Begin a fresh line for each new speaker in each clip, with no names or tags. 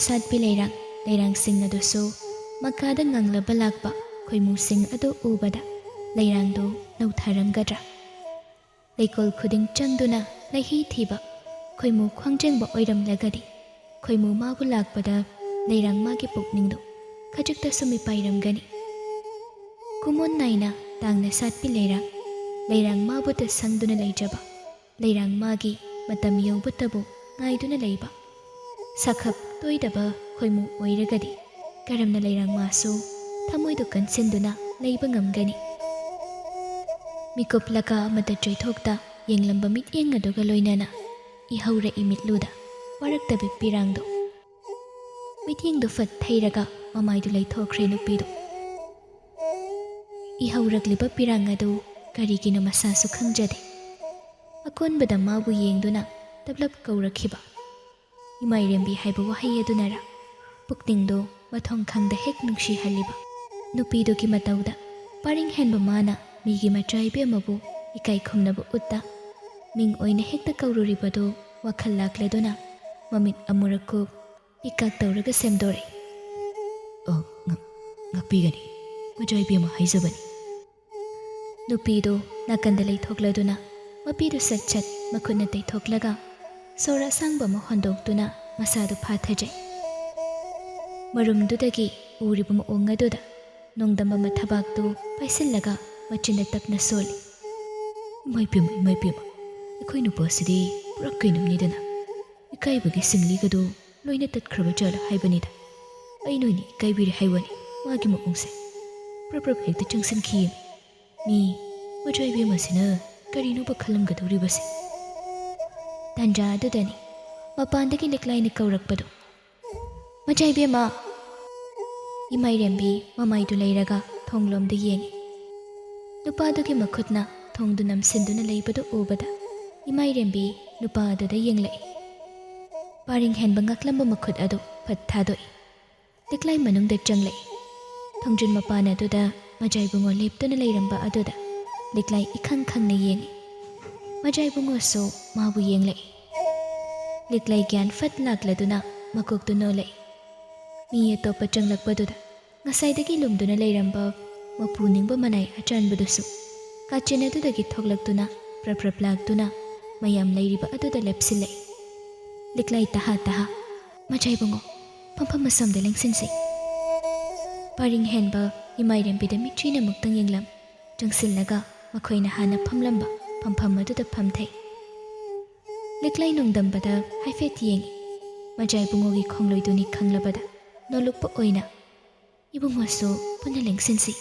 ꯁꯥꯠꯄꯤ ꯂꯩꯔꯥꯡ ꯂꯩꯔꯥꯡꯁꯤꯡ ꯑꯗꯨꯁꯨ ꯃꯈꯥꯗ ꯉꯪꯂꯕ ꯂꯥꯛꯄ ꯈꯣꯏꯃꯨꯁꯤꯡ ꯑꯗꯨ ꯎꯕꯗ ꯂꯩꯔꯥꯡꯗꯨ ꯅꯧꯊꯔꯝꯒꯗ꯭ꯔꯥ? ꯂꯩꯀꯣꯜ ꯈꯨꯗꯤꯡ ꯆꯪꯗꯨꯅ ꯂꯩꯍꯤ ꯊꯤꯕ ꯈꯣꯏꯃꯨ ꯈ꯭ꯋꯥꯡꯖꯦꯡꯕ ꯑꯣꯏꯔꯝꯂꯒꯗꯤ ꯈꯣꯏꯃꯨ ꯃꯥꯕꯨ ꯂꯥꯛꯄꯗ ꯂꯩꯔꯥꯡ ꯃꯥꯒꯤ ꯄꯨꯛꯅꯤꯡꯗꯨ ꯈꯖꯤꯛꯇꯁꯨ ꯃꯤꯄꯥꯏꯔꯝꯒꯅꯤ꯫ ꯀꯨꯃꯣꯟ ꯅꯥꯏꯅ ꯇꯥꯡꯅ ꯁꯥꯠꯄꯤ ꯂꯩꯔꯥꯡ ꯃꯥꯕꯨꯇ ꯁꯪꯗꯨꯅ ꯂꯩꯖꯕ ꯂꯩꯔꯥꯡ ꯃꯥꯒꯤ ꯃꯇꯝ ꯌꯧꯕꯇꯕꯨ ꯉꯥꯏꯗꯨꯅ ꯂꯩꯕ ꯁꯥꯈꯞ ꯇꯣꯏꯗꯕ ꯈꯣꯏꯃꯨ ꯑꯣꯏꯔꯒꯗꯤ ꯀꯔꯝꯅ ꯂꯩꯔꯥꯡ ꯃꯥꯁꯨ ꯊꯃꯣꯏꯗꯨ ꯀꯟꯁꯤꯟꯗꯨꯅ ꯂꯩꯕ ꯉꯝꯒꯅꯤ? ꯃꯤꯀꯨꯞ ꯂꯀꯥ ꯑꯃꯗ ꯆꯣꯏꯊꯣꯛꯇ ꯌꯦꯡꯂꯝꯕ ꯃꯤꯠꯌꯦꯡ ꯑꯗꯨꯒ ꯂꯣꯏꯅꯅ ꯏꯍꯧꯔꯛꯏ ꯃꯤꯠꯂꯨꯗ ꯋꯥꯔꯛꯇꯕꯤ ꯄꯤꯔꯥꯡꯗꯨ꯫ ꯃꯤꯠꯌꯦꯡꯗꯨ ꯐꯠ ꯊꯩꯔꯒ ꯃꯃꯥꯏꯗꯨ ꯂꯩꯊꯣꯛꯈ꯭ꯔꯦ ꯅꯨꯄꯤꯗꯨ꯫ ꯏꯍꯧꯔꯛꯂꯤꯕ ꯄꯤꯔꯥꯡ ꯑꯗꯨ ꯀꯔꯤꯒꯤꯅꯣ ꯃꯁꯥꯁꯨ ꯈꯪꯖꯗꯦ꯫ ꯑꯀꯣꯟꯕꯗ ꯃꯥꯕꯨ ꯌꯦꯡꯗꯨꯅ ꯇꯞꯂꯞ ꯀꯧꯔꯛꯈꯤꯕ ꯏꯃꯥꯏꯔꯦꯝꯕꯤ ꯍꯥꯏꯕ ꯋꯥꯍꯩ ꯑꯗꯨꯅꯔ ꯄꯨꯛꯅꯤꯡꯗꯨ ꯃꯊꯣꯡ ꯈꯪꯗ ꯍꯦꯛ ꯅꯨꯡꯁꯤꯍꯜꯂꯤꯕ ꯅꯨꯄꯤꯗꯨꯒꯤ ꯃꯇꯧꯗ ꯄꯔꯤꯡ ꯍꯦꯟꯕ ꯃꯥꯅ ꯃꯤꯒꯤ ꯃꯆꯥ ꯏꯕꯦꯝꯃꯕꯨ ꯏꯀꯥꯏ ꯈꯨꯝꯅꯕ ꯎꯠꯇ ꯃꯤꯡ ꯑꯣꯏꯅ ꯍꯦꯛꯇ ꯀꯧꯔꯨꯔꯤꯕꯗꯨ ꯋꯥꯈꯜ ꯂꯥꯛꯂꯗꯨꯅ ꯃꯃꯤꯠ ꯑꯃꯨꯔꯛꯀꯨꯞ ꯏꯀꯥꯛ ꯇꯧꯔꯒ ꯁꯦꯝꯗꯣꯔꯛꯏ꯫ ꯉꯥꯛꯄꯤꯒꯅꯤ, ꯃꯆꯥ ꯏꯕꯦꯝꯃ ꯍꯥꯏꯖꯕꯅꯤ꯫ ꯅꯨꯄꯤꯗꯨ ꯅꯥꯀꯟꯗ ꯂꯩꯊꯣꯛꯂꯗꯨꯅ ꯃꯄꯤꯗꯨ ꯁꯠ ꯁꯠ ꯃꯈꯨꯠꯅ ꯇꯩꯊꯣꯛꯂꯒ ꯁꯣꯔ ꯑꯁꯥꯡꯕ ꯑꯃ ꯍꯣꯟꯗꯣꯛꯇꯨꯅ ꯃꯁꯥꯗꯨ ꯐꯥꯊꯖꯩ꯫ ꯃꯔꯨꯝꯗꯨꯗꯒꯤ ꯎꯔꯤꯕ ꯃꯑꯣꯡ ꯑꯗꯨꯗ ꯅꯣꯡꯗꯝꯕ ꯑꯃ ꯊꯕꯥꯛꯇꯨ ꯄꯥꯏꯁꯤꯜꯂꯒ ꯃꯆꯤꯟꯗ ꯇꯞꯅ ꯁꯣꯜꯂꯤ꯫ ꯏꯃꯥꯏꯄꯦꯝꯃ, ꯑꯩꯈꯣꯏ ꯅꯨꯄꯥꯁꯤꯗꯤ ꯄꯨꯔꯥ ꯀꯩꯅꯣꯝꯅꯤꯗꯅ, ꯏꯀꯥꯏꯕꯒꯤ ꯁꯤꯡꯂꯤꯒꯗꯨ ꯂꯣꯏꯅ ꯇꯠꯈ꯭ꯔꯕ ꯖꯥꯠꯂ ꯍꯥꯏꯕꯅꯤꯗ꯫ ꯑꯩ ꯅꯣꯏꯅ ꯏꯀꯥꯏꯕꯤꯔꯦ ꯍꯥꯏꯕꯅꯤ ꯃꯥꯒꯤ ꯃꯑꯣꯡꯁꯦ ꯄ꯭ꯔꯞ ꯍꯦꯛꯇ ꯆꯪꯁꯤꯟꯈꯤꯌꯦ꯫ ꯃꯤ ꯃꯆꯥ ꯏꯕꯦꯝꯃꯁꯤꯅ ꯀꯔꯤꯅꯣꯕ ꯈꯜꯂꯝꯒꯗꯧꯔꯤꯕꯁꯦ? ꯇꯥꯟꯖꯥ ꯑꯗꯨꯗꯅꯤ ꯃꯄꯥꯟꯗꯒꯤ ꯂꯤꯛꯂꯥꯏꯅ ꯀꯧꯔꯛꯄꯗꯨ꯫ ꯃꯆꯥ ꯏꯕꯦꯝꯃ! ꯏꯃꯥꯏꯔꯦꯝꯕꯤ ꯃꯃꯥꯏꯗꯨ ꯂꯩꯔꯒ ꯊꯣꯡꯂꯣꯝꯗ ꯌꯦꯡꯉꯤ꯫ ꯅꯨꯄꯥꯗꯨꯒꯤ ꯃꯈꯨꯠꯅ ꯊꯣꯡꯗꯨ ꯅꯝꯁꯤꯟꯗꯨꯅ ꯂꯩꯕꯗꯨ ꯎꯕꯗ ꯏꯃꯥꯏꯔꯦꯝꯕꯤ ꯅꯨꯄꯥ ꯑꯗꯨꯗ ꯌꯦꯡꯂꯛꯏ꯫ ꯄꯥꯔꯤꯡ ꯍꯦꯟꯕ ꯉꯛꯂꯝꯕ ꯃꯈꯨꯠ ꯑꯗꯨ ꯐꯠ ꯊꯥꯗꯣꯛꯏ꯫ ꯂꯤꯛꯂꯥꯏ ꯃꯅꯨꯡꯗ ꯆꯪꯂꯛꯏ꯫ ꯊꯣꯡꯖꯤꯟ ꯃꯄꯥꯟ ꯑꯗꯨꯗ ꯃꯖꯥꯏꯕꯨꯡꯉꯣ ꯂꯦꯞꯇꯨꯅ ꯂꯩꯔꯝꯕ ꯑꯗꯨꯗ ꯂꯤꯛꯂꯥꯏ ꯏꯈꯪ ꯈꯪꯅ ꯌꯦꯡꯉꯤ꯫ ꯃꯖꯥꯏꯕꯨꯡꯉꯣꯁꯨ ꯃꯥꯕꯨ ꯌꯦꯡꯂꯛꯏ꯫ ꯂꯤꯛꯂꯥꯏ ꯒ꯭ꯌꯥꯟ ꯐꯠ ꯂꯥꯛꯂꯗꯨꯅ ꯃꯀꯣꯛꯇꯨ ꯅꯣꯜꯂꯛꯏ꯫ ꯃꯤ ꯑꯇꯣꯞꯄ ꯆꯪꯂꯛꯄꯗꯨꯗ ꯉꯁꯥꯏꯗꯒꯤ ꯂꯨꯝꯗꯨꯅ ꯂꯩꯔꯝꯕ ꯃꯄꯨ ꯅꯤꯡꯕ ꯃꯅꯥꯏ ꯑꯆꯥꯟꯕꯗꯨꯁꯨ ꯀꯥꯆꯤꯟ ꯑꯗꯨꯗꯒꯤ ꯊꯣꯛꯂꯛꯇꯨꯅ ꯄ꯭ꯔꯞ ꯂꯥꯛꯇꯨꯅ ꯃꯌꯥꯝ ꯂꯩꯔꯤꯕ ꯑꯗꯨꯗ ꯂꯦꯞꯁꯤꯜꯂꯛꯏ꯫ ꯂꯤꯛꯂꯥꯏ ꯇꯍꯥ ꯃꯖꯥꯏꯕꯨꯡꯉꯣ, ꯐꯝꯐꯝ ꯑꯁꯣꯝꯗ ꯂꯦꯡꯁꯤꯟꯁꯤ꯫ ꯄꯔꯤꯡ ꯍꯦꯟꯕ ꯏꯃꯥꯏꯔꯦꯝꯕꯤꯗ ꯃꯤꯠꯆꯤꯅ ꯑꯃꯨꯛꯇꯪ ꯌꯦꯡꯂꯝ ꯆꯪꯁꯤꯜꯂꯒ ꯃꯈꯣꯏꯅ ꯍꯥꯟꯅ ꯐꯝꯂꯝꯕ ꯐꯝꯐꯝ ꯑꯗꯨꯗ ꯐꯝꯊꯩ꯫ ꯂꯤꯛꯂꯥꯏ ꯅꯣꯡꯗꯝꯕꯗ ꯍꯥꯏꯐꯦꯠ ꯌꯦꯡꯉꯤ꯫ ꯃꯖꯥꯏꯕꯨꯡꯉꯣꯒꯤ ꯈꯣꯡꯂꯣꯏꯗꯨꯅꯤ ꯈꯪꯂꯕꯗ ꯅꯣꯂꯨꯛꯄ ꯑꯣꯏꯅ ꯏꯕꯨꯡꯉꯣꯁꯨ ꯄꯨꯟꯅ ꯂꯦꯡꯁꯤꯟꯁꯤ꯫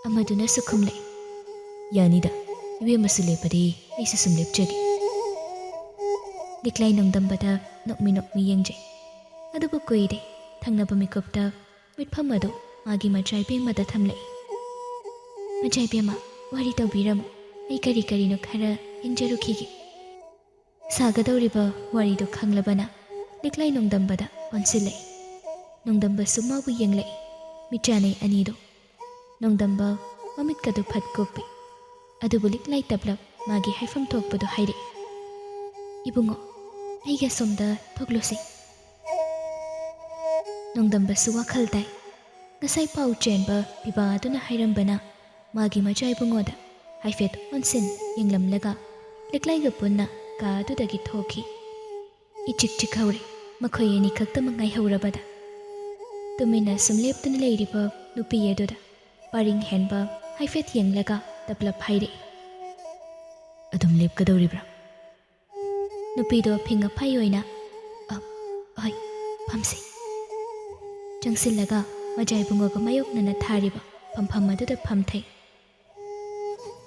ꯑꯃꯗꯨꯅꯁꯨ ꯈꯨꯝꯂꯛꯏ꯫ ꯌꯥꯅꯤꯗ, ꯏꯕꯦꯝꯃꯁꯨ ꯂꯦꯞꯄꯗꯤ ꯑꯩꯁꯨ ꯁꯨꯝ ꯂꯦꯞꯆꯒꯦ꯫ ꯂꯤꯛꯂꯥꯏ ꯅꯣꯡꯗꯝꯕꯗ ꯅꯣꯛꯃꯤ ꯌꯦꯡꯖꯩ꯫ ꯑꯗꯨꯕꯨ ꯀꯨꯏꯗꯦ ꯊꯪꯅꯕ ꯃꯤꯀꯨꯞꯇ ꯃꯤꯠꯐꯝ ꯑꯗꯨ ꯃꯥꯒꯤ ꯃꯆꯥ ꯏꯕꯦꯝꯃꯗ ꯊꯝꯂꯛꯏ꯫ ꯃꯆꯥ ꯏꯕꯦꯝꯃ, ꯋꯥꯔꯤ ꯇꯧꯕꯤꯔꯝꯃꯨ, ꯑꯩ ꯀꯔꯤꯅꯣ ꯈꯔ ꯌꯦꯡꯖꯔꯨꯈꯤꯒꯦ꯫ ꯁꯥꯒꯗꯧꯔꯤꯕ ꯋꯥꯔꯤꯗꯨ ꯈꯪꯂꯕꯅ ꯂꯤꯛꯂꯥꯏ ꯅꯣꯡꯗꯝꯕꯗ ꯑꯣꯟꯁꯤꯜꯂꯛꯏ꯫ ꯅꯣꯡꯗꯝꯕꯁꯨ ꯃꯥꯕꯨ ꯌꯦꯡꯂꯛꯏ꯫ ꯃꯤꯠꯆꯥꯅꯩ ꯑꯅꯤꯗꯨ꯫ ꯅꯣꯡꯗꯝꯕ ꯃꯃꯤꯠꯀꯗꯨ ꯐꯠ ꯀꯨꯞꯄꯤ꯫ ꯑꯗꯨꯕꯨ ꯂꯤꯛꯂꯥꯏ ꯇꯞꯂꯞ ꯃꯥꯒꯤ ꯍꯥꯏꯐꯝ ꯊꯣꯛꯄꯗꯨ ꯍꯥꯏꯔꯛꯏ꯫ ꯏꯕꯨꯡꯉꯣ, ꯑꯩꯒꯤ ꯑꯁꯣꯝꯗ ꯊꯣꯛꯂꯨꯁꯤ꯫ ꯅꯣꯡꯗꯝꯕꯁꯨ ꯋꯥꯈꯜ ꯇꯥꯏ꯫ ꯉꯁꯥꯏ ꯄꯥꯎ ꯆꯦꯟꯕ ꯄꯤꯕꯥ ꯑꯗꯨꯅ ꯍꯥꯏꯔꯝꯕꯅ ꯃꯥꯒꯤ ꯃꯆꯥ ꯏꯕꯨꯡꯉꯣꯗ ꯍꯥꯏꯐꯦꯠ ꯑꯣꯟꯁꯤꯟ ꯌꯦꯡꯂꯝꯂꯒ ꯂꯤꯛꯂꯥꯏꯒ ꯄꯨꯟꯅ ꯀꯥ ꯑꯗꯨꯗꯒꯤ ꯊꯣꯛꯈꯤ꯫ ꯏꯆꯤꯛ ꯆꯤꯛꯍꯧꯔꯦ ꯃꯈꯣꯏ ꯑꯅꯤ ꯈꯛꯇꯃꯛ ꯉꯥꯏꯍꯧꯔꯕꯗ꯫ ꯇꯨꯃꯤꯟꯅ ꯁꯨꯝ ꯂꯦꯞꯇꯨꯅ ꯂꯩꯔꯤꯕ ꯅꯨꯄꯤ ꯑꯗꯨꯗ ꯄꯔꯤꯡ ꯍꯦꯟꯕ ꯍꯥꯏꯐꯦꯠ ꯌꯦꯡꯂꯒ ꯇꯞꯂꯞ ꯍꯥꯏꯔꯛꯏ꯫ ꯑꯗꯨꯝ ꯂꯦꯞꯀꯗꯧꯔꯤꯕ꯭ꯔꯥ? ꯅꯨꯄꯤꯗꯣ ꯑꯐꯤꯡ ꯑꯐꯥꯏ ꯑꯣꯏꯅ ꯍꯣꯏ, ꯐꯝꯁꯤ꯫ ꯆꯪꯁꯤꯜꯂꯒ ꯃꯖꯥꯏꯕꯨꯡꯉꯣꯒ ꯃꯥꯌꯣꯛꯅꯅ ꯊꯥꯔꯤꯕ ꯐꯝꯐꯝ ꯑꯗꯨꯗ ꯐꯝꯊꯩ꯫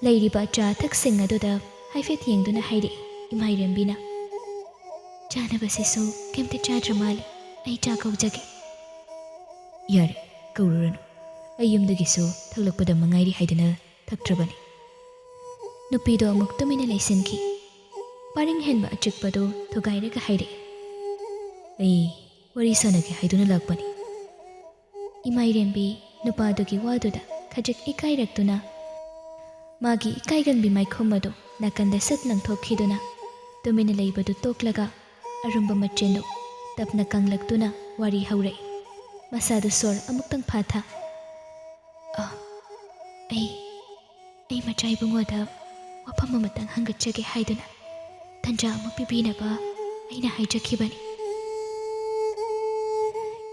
ꯂꯩꯔꯤꯕ ꯑꯆꯥ ꯑꯊꯛꯁꯤꯡ ꯑꯗꯨꯗ ꯍꯥꯏꯐꯦꯠ ꯌꯦꯡꯗꯨꯅ ꯍꯥꯏꯔꯛꯏ ꯏꯃꯥꯏꯔꯦꯝꯕꯤꯅ꯫ ꯆꯥꯅꯕꯁꯤꯁꯨ ꯀꯩꯝꯇ ꯆꯥꯗ꯭ꯔ ꯃꯥꯜꯂꯤ, ꯑꯩ ꯆꯥ ꯀꯧꯖꯒꯦ꯫ ꯌꯥꯔꯦ, ꯀꯧꯔꯨꯔꯅꯨ, ꯑꯩ ꯌꯨꯝꯗꯒꯤꯁꯨ ꯊꯛꯂꯛꯄꯗ ꯃꯉꯥꯏꯔꯤ ꯍꯥꯏꯗꯅ ꯊꯛꯇ꯭ꯔꯕꯅꯤ꯫ ꯅꯨꯄꯤꯗꯣ ꯑꯃꯨꯛ ꯇꯨꯃꯤꯟꯅ ꯂꯩꯁꯤꯟꯈꯤ꯫ ꯄꯔꯤꯡ ꯍꯦꯟꯕ ꯑꯆꯤꯛꯄꯗꯨ ꯊꯨꯒꯥꯏꯔꯒ ꯍꯥꯏꯔꯛꯏ꯫ ꯑꯩ ꯋꯥꯔꯤ ꯁꯥꯟꯅꯒꯦ ꯍꯥꯏꯗꯨꯅ ꯂꯥꯛꯄꯅꯤ꯫ ꯏꯃꯥꯏꯔꯦꯝꯕꯤ ꯅꯨꯄꯥꯗꯨꯒꯤ ꯋꯥꯗꯨꯗ ꯈꯖꯤꯛ ꯏꯀꯥꯏꯔꯛꯇꯨꯅ ꯃꯥꯒꯤ ꯏꯀꯥꯏꯒꯟꯕꯤ ꯃꯥꯏꯈꯨꯝ ꯑꯗꯨ ꯅꯥꯀꯟꯗ ꯁꯠ ꯂꯪꯊꯣꯛꯈꯤꯗꯨꯅ ꯇꯨꯃꯤꯟꯅ ꯂꯩꯕꯗꯨ ꯇꯣꯛꯂꯒ ꯑꯔꯨꯝꯕ ꯃꯆꯤꯟꯗꯨ ꯇꯞꯅ ꯀꯪꯂꯛꯇꯨꯅ ꯋꯥꯔꯤ ꯍꯧꯔꯛꯏ ꯃꯁꯥꯗꯨ ꯁꯣꯔ ꯑꯃꯨꯛꯇꯪ ꯐꯥꯊ ꯑꯩ ꯃꯆꯥ ꯏꯕꯨꯡꯉꯣꯗ ꯋꯥꯐꯝ ꯑꯃꯇꯪ ꯍꯪꯒꯠꯆꯒꯦ ꯍꯥꯏꯗꯨꯅ ꯇꯟꯖꯥ ꯑꯃ ꯄꯤꯕꯤꯅꯕ ꯑꯩꯅ ꯍꯥꯏꯖꯈꯤꯕꯅꯤ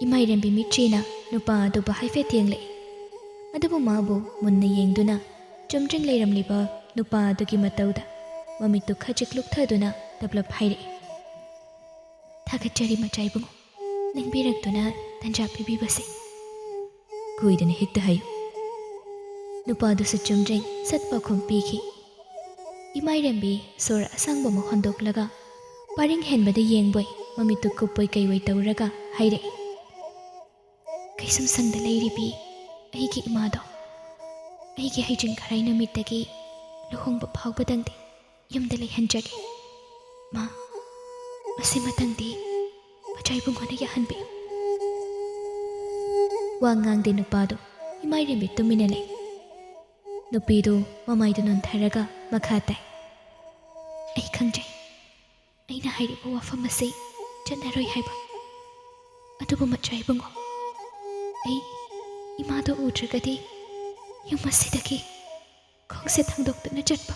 ꯏꯃꯥꯏꯔꯦꯝꯕꯤ ꯃꯤꯠꯆꯤꯅ ꯅꯨꯄꯥ ꯑꯗꯨꯕꯨ ꯍꯥꯏꯐꯦꯠ ꯌꯦꯡꯂꯛꯏ ꯑꯗꯨꯕꯨ ꯃꯥꯕꯨ ꯃꯨꯟꯅ ꯌꯦꯡꯗꯨꯅ ꯆꯨꯝꯗ꯭ꯔꯤꯡ ꯂꯩꯔꯝꯂꯤꯕ ꯅꯨꯄꯥ ꯑꯗꯨꯒꯤ ꯃꯇꯧꯗ ꯃꯃꯤꯠꯇꯨ ꯈꯖꯤꯛ ꯂꯨꯞꯊꯗꯨꯅ ꯇꯞꯂꯞ ꯍꯥꯏꯔꯛꯏ ꯊꯥꯒꯠꯆꯔꯤ ꯃꯆꯥ ꯏꯕꯨꯡꯉꯣ ꯅꯤꯡꯕꯤꯔꯛꯇꯨꯅ ꯇꯟꯖꯥ ꯄꯤꯕꯤꯕꯁꯦ ꯀꯨꯏꯗꯅ ꯍꯦꯛꯇ ꯍꯥꯏꯌꯨ ꯅꯨꯄꯥꯗꯨꯁꯨ ꯆꯨꯝꯗ꯭ꯔꯤꯡ ꯁꯠ ꯄꯥꯎꯈꯨꯝ ꯄꯤꯈꯤ ꯏꯃꯥꯏꯔꯦꯝꯕꯤ ꯁꯣꯔ ꯑꯁꯥꯡꯕ ꯑꯃ ꯍꯣꯟꯗꯣꯛꯂꯒ ꯄꯔꯤꯡ ꯍꯦꯟꯕꯗ ꯌꯦꯡꯕꯣꯏ ꯃꯃꯤꯠꯇꯨ ꯀꯨꯞꯄꯣꯏ ꯀꯩꯑꯣꯏ ꯇꯧꯔꯒ ꯍꯥꯏꯔꯛꯏ ꯀꯩꯁꯨꯝꯁꯪꯗ ꯂꯩꯔꯤꯕꯤ ꯑꯩꯒꯤ ꯏꯃꯥꯗꯣ ꯑꯩꯒꯤ ꯍꯩꯖꯤꯡ ꯈꯔꯥꯏ ꯅꯨꯃꯤꯠꯇꯒꯤ ꯂꯨꯍꯣꯡꯕ ꯐꯥꯎꯕꯗꯪꯗꯤ ꯌꯨꯝꯗ ꯂꯩꯍꯟꯖꯒꯦ ꯃꯁꯤꯃꯇꯪꯗꯤ ꯃꯆꯥ ꯏꯕꯨꯡꯉꯣꯅ ꯌꯥꯍꯟꯕꯤꯌꯨ ꯋꯥ ꯉꯥꯡꯗꯦ ꯅꯨꯄꯥꯗꯣ ꯏꯃꯥꯏꯔꯦꯝꯕꯤ ꯇꯨꯃꯤꯟꯅ ꯂꯩ ꯅꯨꯄꯤꯗꯨ ꯃꯃꯥꯏꯗꯨ ꯅꯣꯟꯊꯔꯒ ꯃꯈꯥ ꯇꯥꯏ ꯑꯩ ꯈꯪꯖꯩ ꯑꯩꯅ ꯍꯥꯏꯔꯤꯕ ꯋꯥꯐꯝ ꯑꯁꯤ ꯆꯠꯅꯔꯣꯏ ꯍꯥꯏꯕ ꯑꯗꯨꯕꯨ ꯃꯆꯥ ꯏꯕꯨꯡꯉꯣ ꯑꯩ ꯏꯃꯥꯗꯣ ꯎꯗ꯭ꯔꯒꯗꯤ ꯌꯨꯝ ꯑꯁꯤꯗꯒꯤ ꯈꯣꯡꯁꯦ ꯊꯥꯡꯗꯣꯛꯇꯨꯅ ꯆꯠꯄ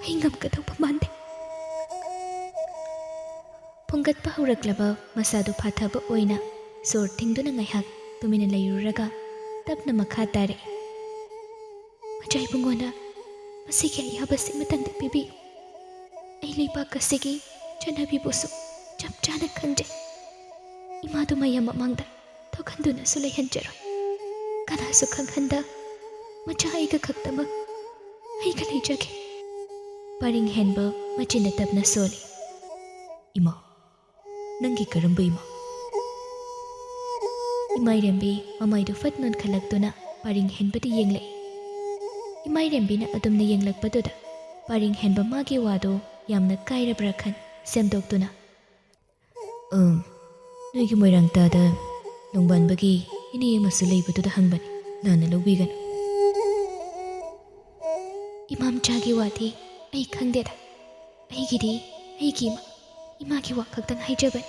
ꯑꯩ ꯉꯝꯒꯗꯧꯕ ꯃꯥꯟꯗꯦ ꯐꯨꯡꯒꯠꯄ ꯍꯧꯔꯛꯂꯕ ꯃꯁꯥꯗꯨ ꯐꯥꯊꯕ ꯑꯣꯏꯅ ꯁꯣꯔ ꯊꯤꯡꯗꯨꯅ ꯉꯥꯏꯍꯥꯛ ꯇꯨꯃꯤꯟꯅ ꯂꯩꯔꯨꯔꯒ ꯇꯞꯅ ꯃꯈꯥ ꯇꯥꯔꯛꯏ ꯃꯆꯥ ꯏꯕꯨꯡꯉꯣꯅ ꯃꯁꯤꯒꯤ ꯑꯌꯥꯕꯁꯤ ꯃꯇꯪꯗ ꯄꯤꯕꯤꯌꯨ ꯑꯩ ꯂꯩꯕꯥꯛ ꯑꯁꯤꯒꯤ ꯆꯠꯅꯕꯤꯕꯨꯁꯨ ꯆꯞ ꯆꯥꯅ ꯈꯪꯖꯩ ꯏꯃꯥꯗꯨ ꯃꯌꯥꯝ ꯃꯃꯥꯡꯗ ꯊꯣꯛꯍꯟꯗꯨꯅꯁꯨ ꯂꯩꯍꯟꯖꯔꯣꯏ ꯀꯅꯥꯁꯨ ꯈꯪꯍꯟꯗ ꯃꯆꯥ ꯑꯩꯒ ꯈꯛꯇꯃꯛ ꯑꯩꯒ ꯂꯩꯖꯒꯦ ꯄꯔꯤꯡ ꯍꯦꯟꯕ ꯃꯆꯤꯟꯅ ꯇꯞꯅ ꯁꯣꯜꯂꯤ ꯏꯃꯥ ꯅꯪꯒꯤ ꯀꯔꯝꯕ ꯏꯃꯥ ꯏꯃꯥꯏꯔꯦꯝꯕꯤ ꯃꯃꯥꯏꯗꯨ ꯐꯠ ꯅꯣꯟꯈꯠꯂꯛꯇꯨꯅ ꯄꯔꯤꯡ ꯍꯦꯟꯕꯗ ꯌꯦꯡꯂꯛꯏ ꯏꯃꯥꯏꯔꯦꯝꯕꯤꯅ ꯑꯗꯨꯝꯅ ꯌꯦꯡꯂꯛꯄꯗꯨꯗ ꯄꯔꯤꯡ ꯍꯦꯟꯕ ꯃꯥꯒꯤ ꯋꯥꯗꯨ ꯌꯥꯝꯅ ꯀꯥꯏꯔꯕ꯭ꯔꯥ ꯈꯟ ꯁꯦꯝꯗꯣꯛꯇꯨꯅ ꯅꯣꯏꯒꯤ ꯃꯣꯏꯔꯥꯡꯇꯥꯗ ꯅꯣꯡꯕꯥꯟꯕꯒꯤ ꯏꯅꯦ ꯑꯃꯁꯨ ꯂꯩꯕꯗꯨꯗ ꯍꯪꯕꯅꯤ ꯂꯥꯟꯅ ꯂꯧꯕꯤꯒꯅꯨ ꯏꯃꯥꯝꯆꯥꯒꯤ ꯋꯥꯗꯤ ꯑꯩ ꯈꯪꯗꯦꯗ ꯑꯩꯒꯤꯗꯤ ꯑꯩꯒꯤ ꯏꯃꯥꯒꯤ ꯋꯥ ꯈꯛꯇꯪ ꯍꯥꯏꯖꯕꯅꯤ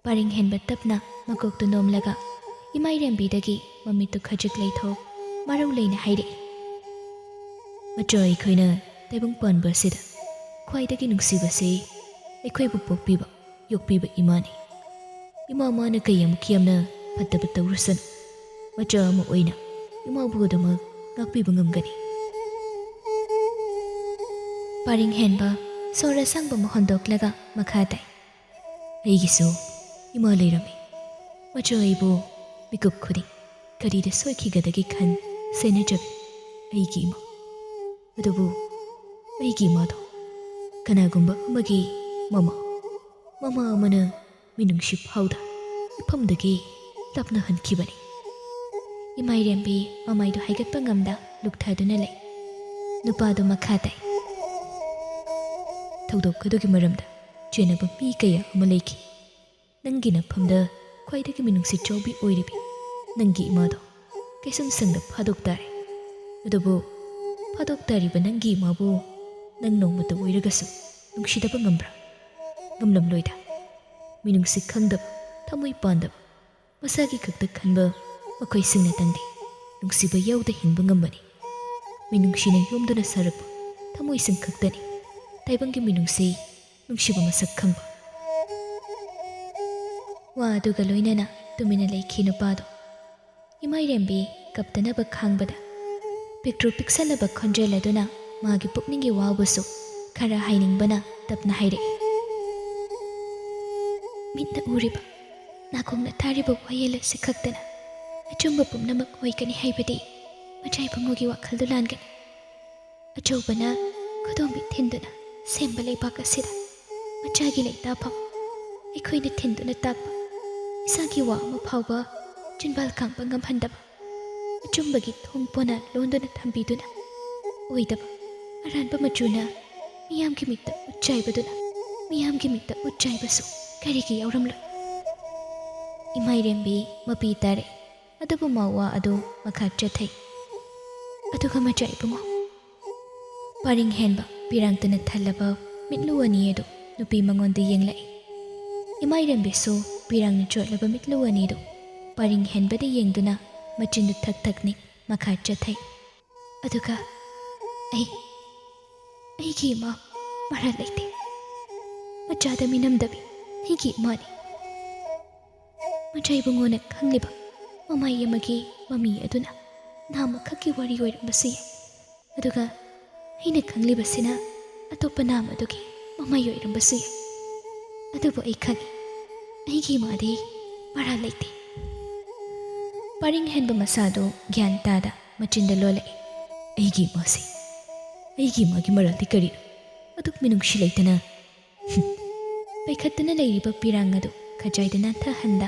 ꯄꯔꯤꯡ ꯍꯦꯟꯕ ꯇꯞꯅ ꯃꯀꯣꯛꯇꯨ ꯅꯣꯝꯂꯒ ꯏꯃꯥꯏꯔꯦꯝꯕꯤꯗꯒꯤ ꯃꯃꯤꯠꯇꯨ ꯈꯖꯤꯛ ꯂꯩꯊꯣꯛ ꯃꯔꯧ ꯂꯩꯅ ꯍꯥꯏꯔꯛꯏ ꯃꯆꯥ ꯑꯩꯈꯣꯏꯅ ꯇꯥꯏꯕꯪ ꯄꯥꯟꯕ ꯑꯁꯤꯗ ꯈ꯭ꯋꯥꯏꯗꯒꯤ ꯅꯨꯡꯁꯤꯕꯁꯤ ꯑꯩꯈꯣꯏꯕꯨ ꯄꯣꯛꯄꯤꯕ ꯌꯣꯛꯄꯤꯕ ꯏꯃꯥꯅꯤ ꯏꯃꯥ ꯃꯥꯅ ꯀꯩ ꯑꯃꯨꯛ ꯌꯥꯝꯅ ꯐꯠꯇꯕ ꯇꯧꯔꯨꯁꯅꯨ ꯃꯆꯥ ꯑꯃ ꯑꯣꯏꯅ ꯏꯃꯥꯕꯨ ꯑꯗꯨꯃꯛ ꯉꯥꯛꯄꯤꯕ ꯉꯝꯒꯅꯤ ꯄꯔꯤꯡ ꯍꯦꯟꯕ ꯁꯣꯔ ꯑꯁꯥꯡꯕ ꯑꯃ ꯍꯣꯟꯗꯣꯛꯂꯒ ꯃꯈꯥ ꯇꯥꯏ ꯑꯩꯒꯤꯁꯨ ꯏꯃꯥ ꯂꯩꯔꯝꯃꯤ ꯃꯆꯥ ꯑꯩꯕꯨ ꯃꯤꯀꯨꯞ ꯈꯨꯗꯤꯡ ꯀꯔꯤꯗ ꯁꯣꯏꯈꯤꯒꯗꯒꯦ ꯈꯟ ꯁꯦꯟꯅꯖꯕꯤ ꯑꯩꯒꯤ ꯏꯃꯥ ꯑꯗꯨꯕꯨ ꯑꯩꯒꯤ ꯏꯃꯥꯗꯣ ꯀꯅꯥꯒꯨꯝꯕ ꯑꯃꯒꯤ ꯃꯃꯥ ꯑꯃꯅ ꯃꯤꯅꯨꯡꯁꯤ ꯐꯥꯎꯗ ꯏꯐꯝꯗꯒꯤ ꯂꯥꯞꯅꯍꯟꯈꯤꯕꯅꯤ ꯏꯃꯥꯏꯔꯦꯝꯕꯤ ꯃꯃꯥꯏꯗꯨ ꯍꯥꯏꯒꯠꯄ ꯉꯝꯗ ꯂꯨꯛꯊꯗꯨꯅ ꯂꯩ ꯅꯨꯄꯥꯗꯨ ꯃꯈꯥ ꯇꯥꯏ ꯊꯧꯗꯣꯛ ꯑꯗꯨꯒꯤ ꯃꯔꯝꯗ ꯆꯦꯟꯅꯕ ꯃꯤ ꯀꯌꯥ ꯑꯃ ꯂꯩꯈꯤ ꯅꯪꯒꯤ ꯅꯐꯝꯗ ꯈ꯭ꯋꯥꯏꯗꯒꯤ ꯃꯤꯅꯨꯡꯁꯤ ꯆꯥꯎꯕꯤ ꯑꯣꯏꯔꯤꯕꯤ ꯅꯪꯒꯤ ꯏꯃꯥꯗꯣ ꯀꯩꯁꯨꯝꯁꯪꯗ ꯐꯥꯗꯣꯛ ꯇꯥꯔꯦ ꯑꯗꯨꯕꯨ ꯐꯥꯗꯣꯛ ꯇꯥꯔꯤꯕ ꯅꯪꯒꯤ ꯏꯃꯥꯕꯨ ꯅꯪ ꯅꯣꯡꯃꯇ ꯑꯣꯏꯔꯒꯁꯨ ꯅꯨꯡꯁꯤꯗꯕ ꯉꯝꯕ꯭ꯔꯥ ꯉꯝꯂꯝꯂꯣꯏꯗ ꯃꯤꯅꯨꯡꯁꯤ ꯈꯪꯗꯕ ꯊꯃꯣꯏ ꯄꯥꯟꯗꯕ ꯃꯁꯥꯒꯤ ꯈꯛꯇ ꯈꯟꯕ ꯃꯈꯣꯏꯁꯤꯡꯅꯇꯪꯗꯤ ꯅꯨꯡꯁꯤꯕ ꯌꯥꯎꯗ ꯍꯤꯡꯕ ꯉꯝꯕꯅꯤ ꯃꯤꯅꯨꯡꯁꯤꯅ ꯌꯣꯝꯗꯨꯅ ꯁꯥꯔꯛꯄ ꯊꯃꯣꯏꯁꯤꯡ ꯈꯛꯇꯅꯤ ꯇꯥꯏꯕꯪꯒꯤ ꯃꯤꯅꯨꯡꯁꯤ ꯅꯨꯡꯁꯤꯕ ꯃꯁꯛ ꯈꯪꯕ ꯋꯥ ꯑꯗꯨꯒ ꯂꯣꯏꯅꯅ ꯇꯨꯃꯤꯟꯅ ꯂꯩꯈꯤ ꯅꯨꯄꯥꯗꯣ ꯏꯃꯥꯏꯔꯦꯝꯕꯤ ꯀꯞꯇꯅꯕ ꯈꯥꯡꯕꯗ ꯄꯤꯛꯇ꯭ꯔꯨ ꯄꯤꯛꯁꯜꯂꯕ ꯈꯣꯟꯖꯦꯜ ꯑꯗꯨꯅ ꯃꯥꯒꯤ ꯄꯨꯛꯅꯤꯡꯒꯤ ꯋꯥꯕꯨꯁꯨ ꯈꯔ ꯍꯥꯏꯅꯤꯡꯕꯅ ꯇꯞꯅ ꯍꯥꯏꯔꯛꯏ ꯃꯤꯠꯅ ꯎꯔꯤꯕ ꯅꯥꯀꯣꯡꯅ ꯇꯥꯔꯤꯕ ꯋꯥꯌꯦꯜ ꯑꯁꯤ ꯈꯛꯇꯅ ꯑꯆꯨꯝꯕ ꯄꯨꯝꯅꯃꯛ ꯑꯣꯏꯒꯅꯤ ꯍꯥꯏꯕꯗꯤ ꯃꯆꯥ ꯏꯕꯨꯡꯉꯣꯒꯤ ꯋꯥꯈꯜꯗꯨ ꯂꯥꯟꯒꯅꯤ ꯑꯆꯧꯕꯅ ꯈꯨꯗꯣꯝꯕꯤ ꯊꯤꯟꯗꯨꯅ ꯁꯦꯝꯕ ꯂꯩꯕꯥꯛ ꯑꯁꯤꯗ ꯃꯆꯥꯒꯤ ꯂꯩꯇꯥꯐꯝ ꯑꯩꯈꯣꯏꯅ ꯊꯤꯟꯗꯨꯅ ꯇꯥꯛꯄ ꯏꯁꯥꯒꯤ ꯋꯥ ꯑꯃ ꯐꯥꯎꯕ ꯆꯤꯟꯕꯥꯜ ꯀꯥꯡꯕ ꯉꯝꯍꯟꯗꯕ ꯑꯆꯨꯝꯕꯒꯤ ꯊꯣꯡ ꯄꯣꯅ ꯂꯣꯟꯗꯨꯅ ꯊꯝꯕꯤꯗꯨꯅ ꯑꯣꯏꯗꯕ ꯑꯔꯥꯟꯕ ꯃꯆꯨꯅ ꯃꯤꯌꯥꯝꯒꯤ ꯃꯤꯠꯇ ꯎꯠꯆꯥꯏꯕꯗꯨꯅ ꯃꯤꯌꯥꯝꯒꯤ ꯃꯤꯠꯇ ꯎꯠꯆꯥꯏꯕꯁꯨ ꯀꯔꯤꯒꯤ ꯌꯥꯎꯔꯝꯂꯣꯏ ꯏꯃꯥꯏꯔꯦꯝꯕꯤ ꯃꯄꯤ ꯇꯥꯔꯦ ꯑꯗꯨꯕꯨ ꯃꯥꯋꯥ ꯑꯗꯨ ꯃꯈꯥ ꯆꯠꯊꯩ ꯑꯗꯨꯒ ꯃꯆꯥ ꯏꯕꯨꯡꯉꯣ ꯄꯔꯤꯡ ꯍꯦꯟꯕ ꯄꯤꯔꯥꯡꯇꯅ ꯊꯜꯂꯕ ꯃꯤꯠꯂꯨ ꯑꯅꯤ ꯑꯗꯨ ꯅꯨꯄꯤ ꯃꯉꯣꯟꯗ ꯌꯦꯡꯂꯛꯏ ꯏꯃꯥꯏꯔꯦꯝꯕꯤꯁꯨ ꯄꯤꯔꯥꯡꯅ ꯆꯣꯠꯂꯕ ꯃꯤꯠꯂꯨ ꯑꯅꯤꯗꯨ ꯄꯔꯤꯡ ꯍꯦꯟꯕꯗ ꯌꯦꯡꯗꯨꯅ ꯃꯆꯤꯟꯗꯨ ꯊꯛ ꯊꯛꯅꯤ ꯃꯈꯥ ꯆꯠꯊꯩ꯫ ꯑꯗꯨꯒ ꯑꯩꯒꯤ ꯏꯃꯥ ꯃꯔꯥ ꯂꯩꯇꯦ, ꯃꯆꯥꯗ ꯃꯤꯅꯝꯗꯕꯤ ꯑꯩꯒꯤ ꯏꯃꯥꯅꯤ꯫ ꯃꯆꯥꯏꯕꯨꯡꯉꯣꯅ ꯈꯪꯂꯤꯕ ꯃꯃꯥꯏ ꯑꯃꯒꯤ ꯃꯃꯤ ꯑꯗꯨꯅ ꯅꯥꯃꯈꯛꯀꯤ ꯋꯥꯔꯤ ꯑꯣꯏꯔꯝꯕꯁꯨ ꯌꯥꯏ, ꯑꯗꯨꯒ ꯑꯩꯅ ꯈꯪꯂꯤꯕꯁꯤꯅ ꯑꯇꯣꯞꯄ ꯅꯥꯝ ꯑꯗꯨꯒꯤ ꯃꯃꯥꯏ ꯑꯣꯏꯔꯝꯕꯁꯨ ꯌꯥꯏ꯫ ꯑꯗꯨꯕꯨ ꯑꯩ ꯈꯪꯏ, ꯑꯩꯒꯤ ꯏꯃꯥꯗꯤ ꯃꯔꯥ ꯂꯩꯇꯦ꯫ ꯄꯔꯤꯡ ꯍꯦꯟꯕ ꯃꯁꯥꯗꯨ ꯒ꯭ꯌꯥꯟ ꯇꯥꯗ ꯃꯆꯤꯟꯗ ꯂꯣꯜꯂꯛꯏ꯫ ꯑꯩꯒꯤ ꯏꯃꯥꯁꯤ, ꯑꯩꯒꯤ ꯏꯃꯥꯒꯤ ꯃꯔꯥꯜꯗꯤ ꯀꯔꯤꯅꯣ? ꯑꯗꯨꯛ ꯃꯤꯅꯨꯡꯁꯤ ꯂꯩꯇꯅ ꯄꯩꯈꯠꯇꯨꯅ ꯂꯩꯔꯤꯕ ꯄꯤꯔꯥꯡ ꯑꯗꯨ ꯈꯖꯥꯏꯗ ꯅꯥꯟꯊꯍꯟꯗ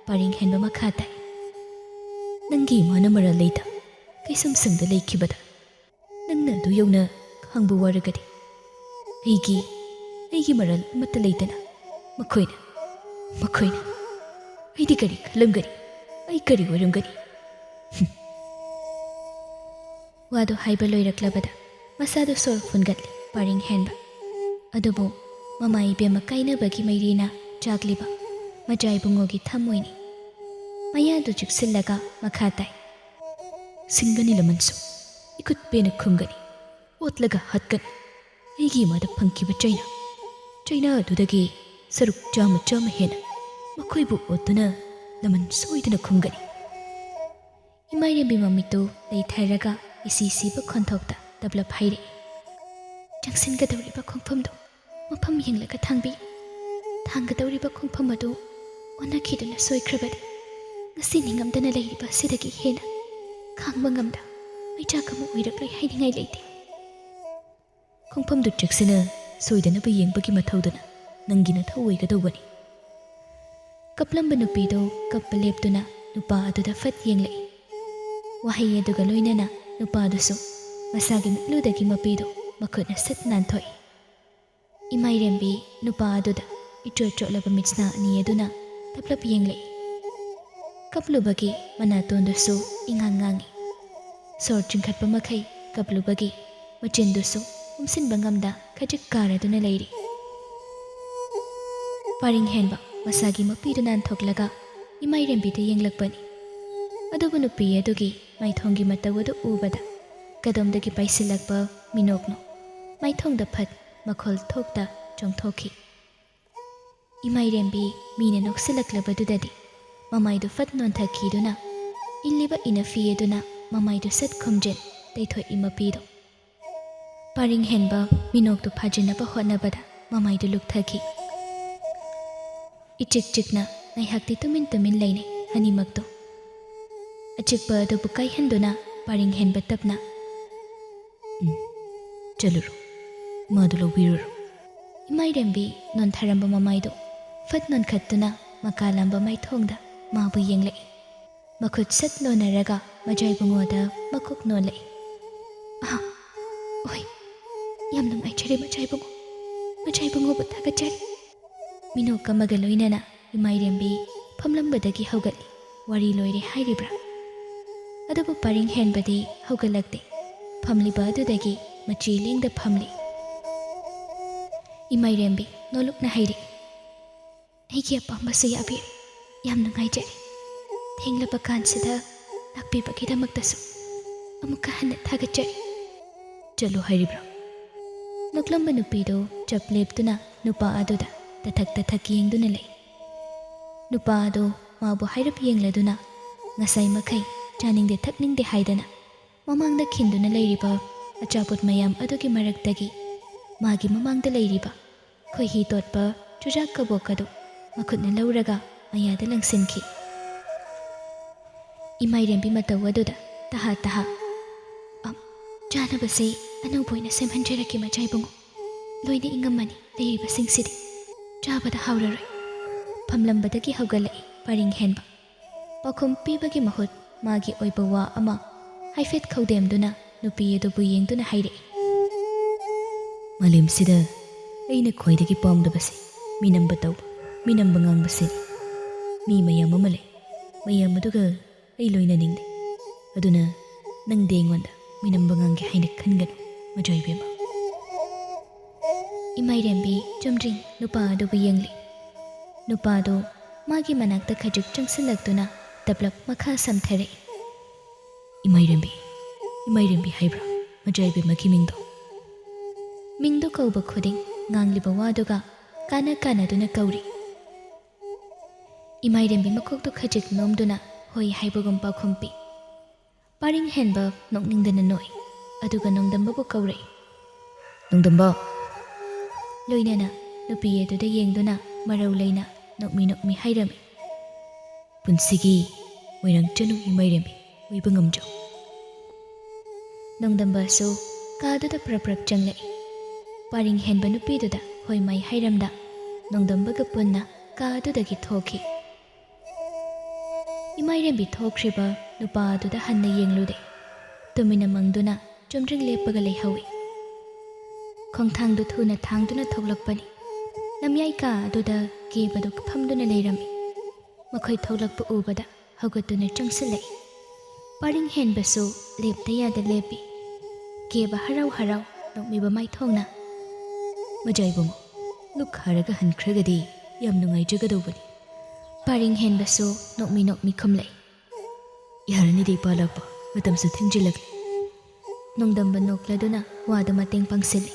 ꯄꯔꯤꯡ ꯍꯦꯟꯕ ꯃꯈꯥ ꯇꯥꯏ꯫ ꯅꯪꯒꯤ ꯏꯃꯥꯅ ꯃꯔꯥꯜ ꯂꯩꯇ ꯀꯩꯁꯨꯝꯁꯪꯗ ꯂꯩꯈꯤꯕꯗ ꯅꯪꯅ ꯑꯗꯨ ꯌꯧꯅ ꯈꯪꯕ ꯋꯥꯔꯒꯗꯤ ꯑꯩꯒꯤ ꯃꯔꯥꯜ ꯑꯃꯠꯇ ꯂꯩꯇꯅ ꯃꯈꯣꯏꯅ ꯑꯩꯗꯤ ꯀꯔꯤ ꯈꯜꯂꯝꯒꯅꯤ? ꯑꯩ ꯀꯔꯤ ꯑꯣꯏꯔꯝꯒꯅꯤ? ꯋꯥꯗꯨ ꯍꯥꯏꯕ ꯂꯣꯏꯔꯛꯂꯕꯗ ꯃꯁꯥꯗꯨ ꯁꯣꯔ ꯐꯨꯟꯒꯠꯂꯤ ꯄꯔꯤꯡ ꯍꯦꯟꯕ꯫ ꯑꯗꯨꯕꯨ ꯃꯃꯥ ꯏꯕꯦꯝꯃ ꯀꯥꯏꯅꯕꯒꯤ ꯃꯩꯔꯤꯅ ꯆꯥꯛꯂꯤꯕ ꯃꯆꯥꯏꯕꯨꯡꯉꯣꯒꯤ ꯊꯝꯃꯣꯏꯅꯤ꯫ ꯃꯌꯥꯗꯨ ꯆꯨꯛꯁꯤꯜꯂꯒ ꯃꯈꯥ ꯇꯥꯏ꯫ ꯁꯤꯡꯒꯅꯤ ꯂꯃꯟꯁꯨ, ꯏꯈꯨꯠ ꯄꯦꯟꯅ ꯈꯨꯝꯒꯅꯤ, ꯑꯣꯠꯂꯒ ꯍꯥꯠꯀꯅꯤ꯫ ꯑꯩꯒꯤ ꯏꯃꯥꯗ ꯐꯪꯈꯤꯕ ꯆꯩꯅꯥ ꯑꯗꯨꯗꯒꯤ ꯁꯔꯨꯛ ꯆꯥꯝꯃ ꯍꯦꯟꯅ ꯃꯈꯣꯏꯕꯨ ꯑꯣꯠꯇꯨꯅ ꯂꯃꯟ ꯁꯣꯏꯗꯅ ꯈꯨꯝꯒꯅꯤ꯫ ꯏꯃꯥꯏꯔꯦꯝꯕꯤ ꯃꯃꯤꯠꯇꯨ ꯂꯩꯊꯔꯒ ꯏꯁꯤ ꯁꯤꯕ ꯈꯣꯟꯊꯣꯛꯇ ꯇꯞꯂꯞ ꯍꯥꯏꯔꯛꯏ꯫ ꯆꯪꯁꯤꯟꯒꯗꯧꯔꯤꯕ ꯈꯣꯡꯐꯝꯗꯨ ꯃꯐꯝ ꯌꯦꯡꯂꯒ ꯊꯥꯡꯕꯤꯌꯨ꯫ ꯊꯥꯡꯒꯗꯧꯔꯤꯕ ꯈꯣꯡꯐꯝ ꯑꯗꯨ ꯑꯣꯟꯅꯈꯤꯗꯨꯅ ꯁꯣꯏꯈ꯭ꯔꯕꯗꯤ ꯉꯁꯤ ꯅꯤꯡꯉꯝꯗꯅ ꯂꯩꯔꯤꯕ ꯑꯁꯤꯗꯒꯤ ꯍꯦꯟꯅ ꯈꯥꯡꯕ ꯉꯝꯗ ꯃꯩꯆꯥꯛ ꯑꯃ ꯑꯣꯏꯔꯛꯂꯣꯏ ꯍꯥꯏꯅꯤꯡꯉꯥꯏ ꯂꯩꯇꯦ꯫ ꯈꯣꯡꯐꯝꯗꯨ ꯆꯦꯛꯁꯤꯟꯅ ꯁꯣꯏꯗꯅꯕ ꯌꯦꯡꯕꯒꯤ ꯃꯊꯧꯗꯨꯅ ꯅꯪꯒꯤ ꯅꯊꯧ ꯑꯣꯏꯒꯗꯧꯕꯅꯤ꯫ ꯀꯞꯂꯝꯕ ꯅꯨꯄꯤꯗꯨ ꯀꯞꯄ ꯂꯦꯞꯇꯨꯅ ꯅꯨꯄꯥ ꯑꯗꯨꯗ ꯐꯠ ꯌꯦꯡꯂꯛꯏ꯫ ꯋꯥꯍꯩ ꯑꯗꯨꯒ ꯂꯣꯏꯅꯅ ꯅꯨꯄꯥꯗꯨꯁꯨ ꯃꯁꯥꯒꯤ ꯃꯤꯠꯂꯨꯗꯒꯤ ꯃꯄꯤꯗꯨ ꯃꯈꯨꯠꯅ ꯁꯠ ꯅꯥꯟꯊꯣꯛꯏ꯫ ꯏꯃꯥꯏꯔꯦꯝꯕꯤ ꯅꯨꯄꯥ ꯑꯗꯨꯗ ꯏꯆꯣꯠ ꯆꯣꯠꯂꯕ ꯃꯤꯠꯁꯅꯥ ꯑꯅꯤ ꯑꯗꯨꯅ ꯇꯞꯂꯞ ꯌꯦꯡꯂꯛꯏ꯫ ꯀꯞꯂꯨꯕꯒꯤ ꯃꯅꯥꯇꯣꯟꯗꯨꯁꯨ ꯏꯉꯥꯡ ꯉꯥꯡꯏ꯫ ꯁꯣꯔ ꯆꯤꯡꯈꯠꯄ ꯃꯈꯩ ꯀꯞꯂꯨꯕꯒꯤ ꯃꯆꯤꯟꯗꯨꯁꯨ ꯎꯝꯁꯤꯟꯕ ꯉꯝꯗ ꯈꯖꯤꯛ ꯀꯥꯔꯗꯨꯅ ꯂꯩꯔꯤ꯫ ꯄꯔꯤꯡ ꯍꯦꯟꯕ ꯃꯁꯥꯒꯤ ꯃꯄꯤꯗꯨ ꯅꯥꯟꯊꯣꯛꯂꯒ ꯏꯃꯥꯏꯔꯦꯝꯕꯤꯗ ꯌꯦꯡꯂꯛꯄꯅꯤ꯫ ꯑꯗꯨꯕꯨ ꯅꯨꯄꯤ ꯑꯗꯨꯒꯤ ꯃꯥꯏꯊꯣꯡꯒꯤ ꯃꯇꯧ ꯑꯗꯨ ꯎꯕꯗ ꯀꯗꯣꯝꯗꯒꯤ ꯄꯥꯏꯁꯤꯜꯂꯛꯄ ꯃꯤꯅꯣꯛꯅꯣ ꯃꯥꯏꯊꯣꯡꯗ ꯐꯠ ꯃꯈꯣꯜ ꯊꯣꯛꯇ ꯆꯣꯡꯊꯣꯛꯈꯤ꯫ ꯏꯃꯥꯏꯔꯦꯝꯕꯤ ꯃꯤꯅ ꯅꯣꯛꯁꯤꯜꯂꯛꯂꯕꯗꯨꯗꯗꯤ ꯃꯃꯥꯏꯗꯨ ꯐꯠ ꯅꯣꯟꯊꯈꯤꯗꯨꯅ ꯏꯜꯂꯤꯕ ꯏꯅꯐꯤ ꯑꯗꯨꯅ ꯃꯃꯥꯏꯗꯨ ꯁꯠ ꯈꯨꯝꯖꯤꯟ ꯇꯩꯊꯣꯛꯏ ꯃꯄꯤꯗꯨ꯫ ꯄꯔꯤꯡ ꯍꯦꯟꯕ ꯃꯤꯅꯣꯛꯇꯨ ꯐꯥꯖꯤꯟꯅꯕ ꯍꯣꯠꯅꯕꯗ ꯃꯃꯥꯏꯗꯨ ꯂꯨꯛꯊꯈꯤ꯫ ꯏꯆꯤꯛ ꯆꯤꯛꯅ ꯉꯥꯏꯍꯥꯛꯇꯤ ꯇꯨꯃꯤꯟ ꯂꯩꯅꯩ ꯑꯅꯤꯃꯛꯇꯨ꯫ ꯑꯆꯤꯛꯄ ꯑꯗꯨꯕꯨ ꯀꯥꯏꯍꯟꯗꯨꯅ ꯄꯔꯤꯡ ꯍꯦꯟꯕ ꯇꯞꯅ ꯆꯠꯂꯨꯔꯣ, ꯃꯥꯗꯨ ꯂꯧꯕꯤꯔꯨꯔꯣ꯫ ꯏꯃꯥꯏꯔꯦꯝꯕꯤ ꯅꯣꯟꯊꯔꯝꯕ ꯃꯃꯥꯏꯗꯨ ꯐꯠ ꯅꯣꯟꯈꯠꯇꯨꯅ ꯃꯀꯥ ꯂꯥꯝꯕ ꯃꯥꯏꯊꯣꯡꯗ ꯃꯥꯕꯨ ꯌꯦꯡꯂꯛꯏ꯫ ꯃꯈꯨꯠ ꯁꯠ ꯂꯣꯟꯅꯔꯒ ꯃꯆꯥꯏꯕꯨꯡꯉꯣꯗ ꯃꯀꯣꯛ ꯅꯣꯜꯂꯛꯏ꯫ ꯑꯣꯏ, ꯌꯥꯝ ꯅꯨꯡꯉꯥꯏꯖꯔꯦ ꯃꯆꯥꯏꯕꯨꯡꯉꯣꯕꯨ ꯊꯥꯒꯠꯆꯔꯤ꯫ ꯃꯤꯅꯣꯛ ꯑꯃꯒ ꯂꯣꯏꯅꯅ ꯏꯃꯥꯏꯔꯦꯝꯕꯤ ꯐꯝꯂꯝꯕꯗꯒꯤ ꯍꯧꯒꯠꯂꯤ꯫ ꯋꯥꯔꯤ ꯂꯣꯏꯔꯦ ꯍꯥꯏꯔꯤꯕ꯭ꯔꯥ? ꯑꯗꯨꯕꯨ ꯄꯔꯤꯡ ꯍꯦꯟꯕꯗꯤ ꯍꯧꯒꯠꯂꯛꯇꯦ꯫ ꯐꯝꯂꯤꯕ ꯑꯗꯨꯗꯒꯤ ꯃꯆꯤ ꯂꯦꯡꯗ ꯐꯝꯂꯤ꯫ ꯏꯃꯥꯏꯔꯦꯝꯕꯤ ꯅꯣꯂꯨꯛꯅ ꯍꯥꯏꯔꯛꯏ꯫ ꯑꯩꯒꯤ ꯑꯄꯥꯝꯕꯁꯨ ꯌꯥꯕꯤꯔꯦ, ꯌꯥꯝ ꯅꯨꯡꯉꯥꯏꯖꯔꯦ꯫ ꯊꯦꯡꯂꯕ ꯀꯥꯟꯁꯤꯗ ꯂꯥꯛꯄꯤꯕꯒꯤꯗꯃꯛꯇꯁꯨ ꯑꯃꯨꯛꯀ ꯍꯟꯅ ꯊꯥꯒꯠꯆꯔꯤ꯫ ꯆꯠꯂꯣ ꯍꯥꯏꯔꯤꯕ꯭ꯔꯥ? ꯅꯣꯛꯂꯝꯕ ꯅꯨꯄꯤꯗꯨ ꯆꯞ ꯂꯦꯞꯇꯨꯅ ꯅꯨꯄꯥ ꯑꯗꯨꯗ ꯇꯊꯛ ꯌꯦꯡꯗꯨꯅ ꯂꯩ꯫ ꯅꯨꯄꯥ ꯑꯗꯨ ꯃꯥꯕꯨ ꯍꯥꯏꯔꯞ ꯌꯦꯡꯂꯗꯨꯅ ꯉꯁꯥꯏ ꯃꯈꯩ ꯆꯥꯅꯤꯡꯗꯦ ꯊꯛꯅꯤꯡꯗꯦ ꯍꯥꯏꯗꯅ ꯃꯃꯥꯡꯗ ꯈꯤꯟꯗꯨꯅ ꯂꯩꯔꯤꯕ ꯑꯆꯥꯄꯣꯠ ꯃꯌꯥꯝ ꯑꯗꯨꯒꯤ ꯃꯔꯛꯇꯒꯤ ꯃꯥꯒꯤ ꯃꯃꯥꯡꯗ ꯂꯩꯔꯤꯕ ꯈꯣꯏꯍꯤ ꯇꯣꯠꯄ ꯆꯨꯖꯥꯛ ꯀꯕꯣꯛ ꯑꯗꯨ ꯃꯈꯨꯠꯅ ꯂꯧꯔꯒ ꯃꯌꯥꯗ ꯂꯪꯁꯤꯟꯈꯤ꯫ ꯏꯃꯥꯏꯔꯦꯝꯕꯤ ꯃꯇꯧ ꯑꯗꯨꯗ ꯇꯍꯥ ꯆꯥꯅꯕꯁꯤ ꯑꯅꯧꯕ ꯑꯣꯏꯅ ꯁꯦꯝꯍꯟꯖꯔꯛꯀꯦ ꯃꯆꯥꯏꯕꯨꯡꯉꯣ꯫ ꯂꯣꯏꯅ ꯏꯪꯉꯝꯃꯅꯤ ꯂꯩꯔꯤꯕꯁꯤꯡꯁꯤꯗꯤ ꯆꯥꯕꯗ ꯍꯥꯎꯔꯔꯣꯏ꯫ ꯐꯝꯂꯝꯕꯗꯒꯤ ꯍꯧꯒꯠꯂꯛꯏ ꯄꯔꯤꯡ ꯍꯦꯟꯕ꯫ ꯄꯥꯎꯈꯨꯝ ꯄꯤꯕꯒꯤ ꯃꯍꯨꯠ ꯃꯥꯒꯤ ꯑꯣꯏꯕ ꯋꯥ ꯑꯃ ꯍꯥꯏꯐꯦꯠ ꯈꯧꯗꯦꯝꯗꯨꯅ ꯅꯨꯄꯤ ꯑꯗꯨꯕꯨ ꯌꯦꯡꯗꯨꯅ ꯍꯥꯏꯔꯛꯏ꯫ ꯃꯥꯂꯦꯝꯁꯤꯗ ꯑꯩꯅ ꯈ꯭ꯋꯥꯏꯗꯒꯤ ꯄꯥꯝꯗꯕꯁꯤ ꯃꯤꯅꯝꯕ ꯇꯧꯕ, ꯃꯤꯅꯝꯕ ꯉꯥꯡꯕꯁꯤꯅꯤ꯫ ꯃꯤ ꯃꯌꯥꯝ ꯑꯃ ꯂꯩ, ꯃꯌꯥꯝ ꯑꯗꯨꯒ ꯑꯩ ꯂꯣꯏꯅꯅꯤꯡꯗꯦ꯫ ꯑꯗꯨꯅ ꯅꯪꯗꯤ ꯑꯩꯉꯣꯟꯗ ꯃꯤꯅꯝꯕ ꯉꯥꯡꯒꯦ ꯍꯥꯏꯅ ꯈꯟꯒꯅꯨ ꯃꯆꯥꯏꯕꯦꯝꯃ꯫ ꯏꯃꯥꯏꯔꯦꯝꯕꯤ ꯆꯨꯝꯗ꯭ꯔꯤꯡ ꯅꯨꯄꯥ ꯑꯗꯨꯕꯨ ꯌꯦꯡꯂꯤ꯫ नुपादो मागी मनाक्ता खजिक चंगसिल्लक्तुना तपलक मखा समथरे इमाइरेंबी हाइब्रा मजाइबे मकी मिंगदो कौबा खुदिंग ngangliba waduga kana duna kauri imairembi makokto khajik nomduna hoi haibagum pakhumpi paring henba nokningdana noi aduga nongdamba bu kaure nongdamba loinana nupi eduda yengduna marau leina nokmi hairami punsigi moirang chanu imairembi uiba ngamjo nongdamba so kaduda prap changlei paring henba nupiduda hoi mai hairamda nongdambaga punna kaadudagi thoki imairembi thokriba nupaduda hanna yenglude tumina mangduna chumring lepaga leihawi khongthangdu thuna thangduna thoklakpani lamyai ka aduda kebadu phamduna leirami makhoi thoklakpa ubada hagatuna changsilai paring henbasu lepta yada lepi keba harau nokmiba mai thongna मजाइबुंग लुक हारगा हनख्रगदी याम नुंगाइजगदौबनी पारिंग हेनबसो नोकमी खमलै यारनी दे पालकपा मतमसु थिंजिलक नोंदंबा नोक्लदुना वादा मतेंग पांगसिलि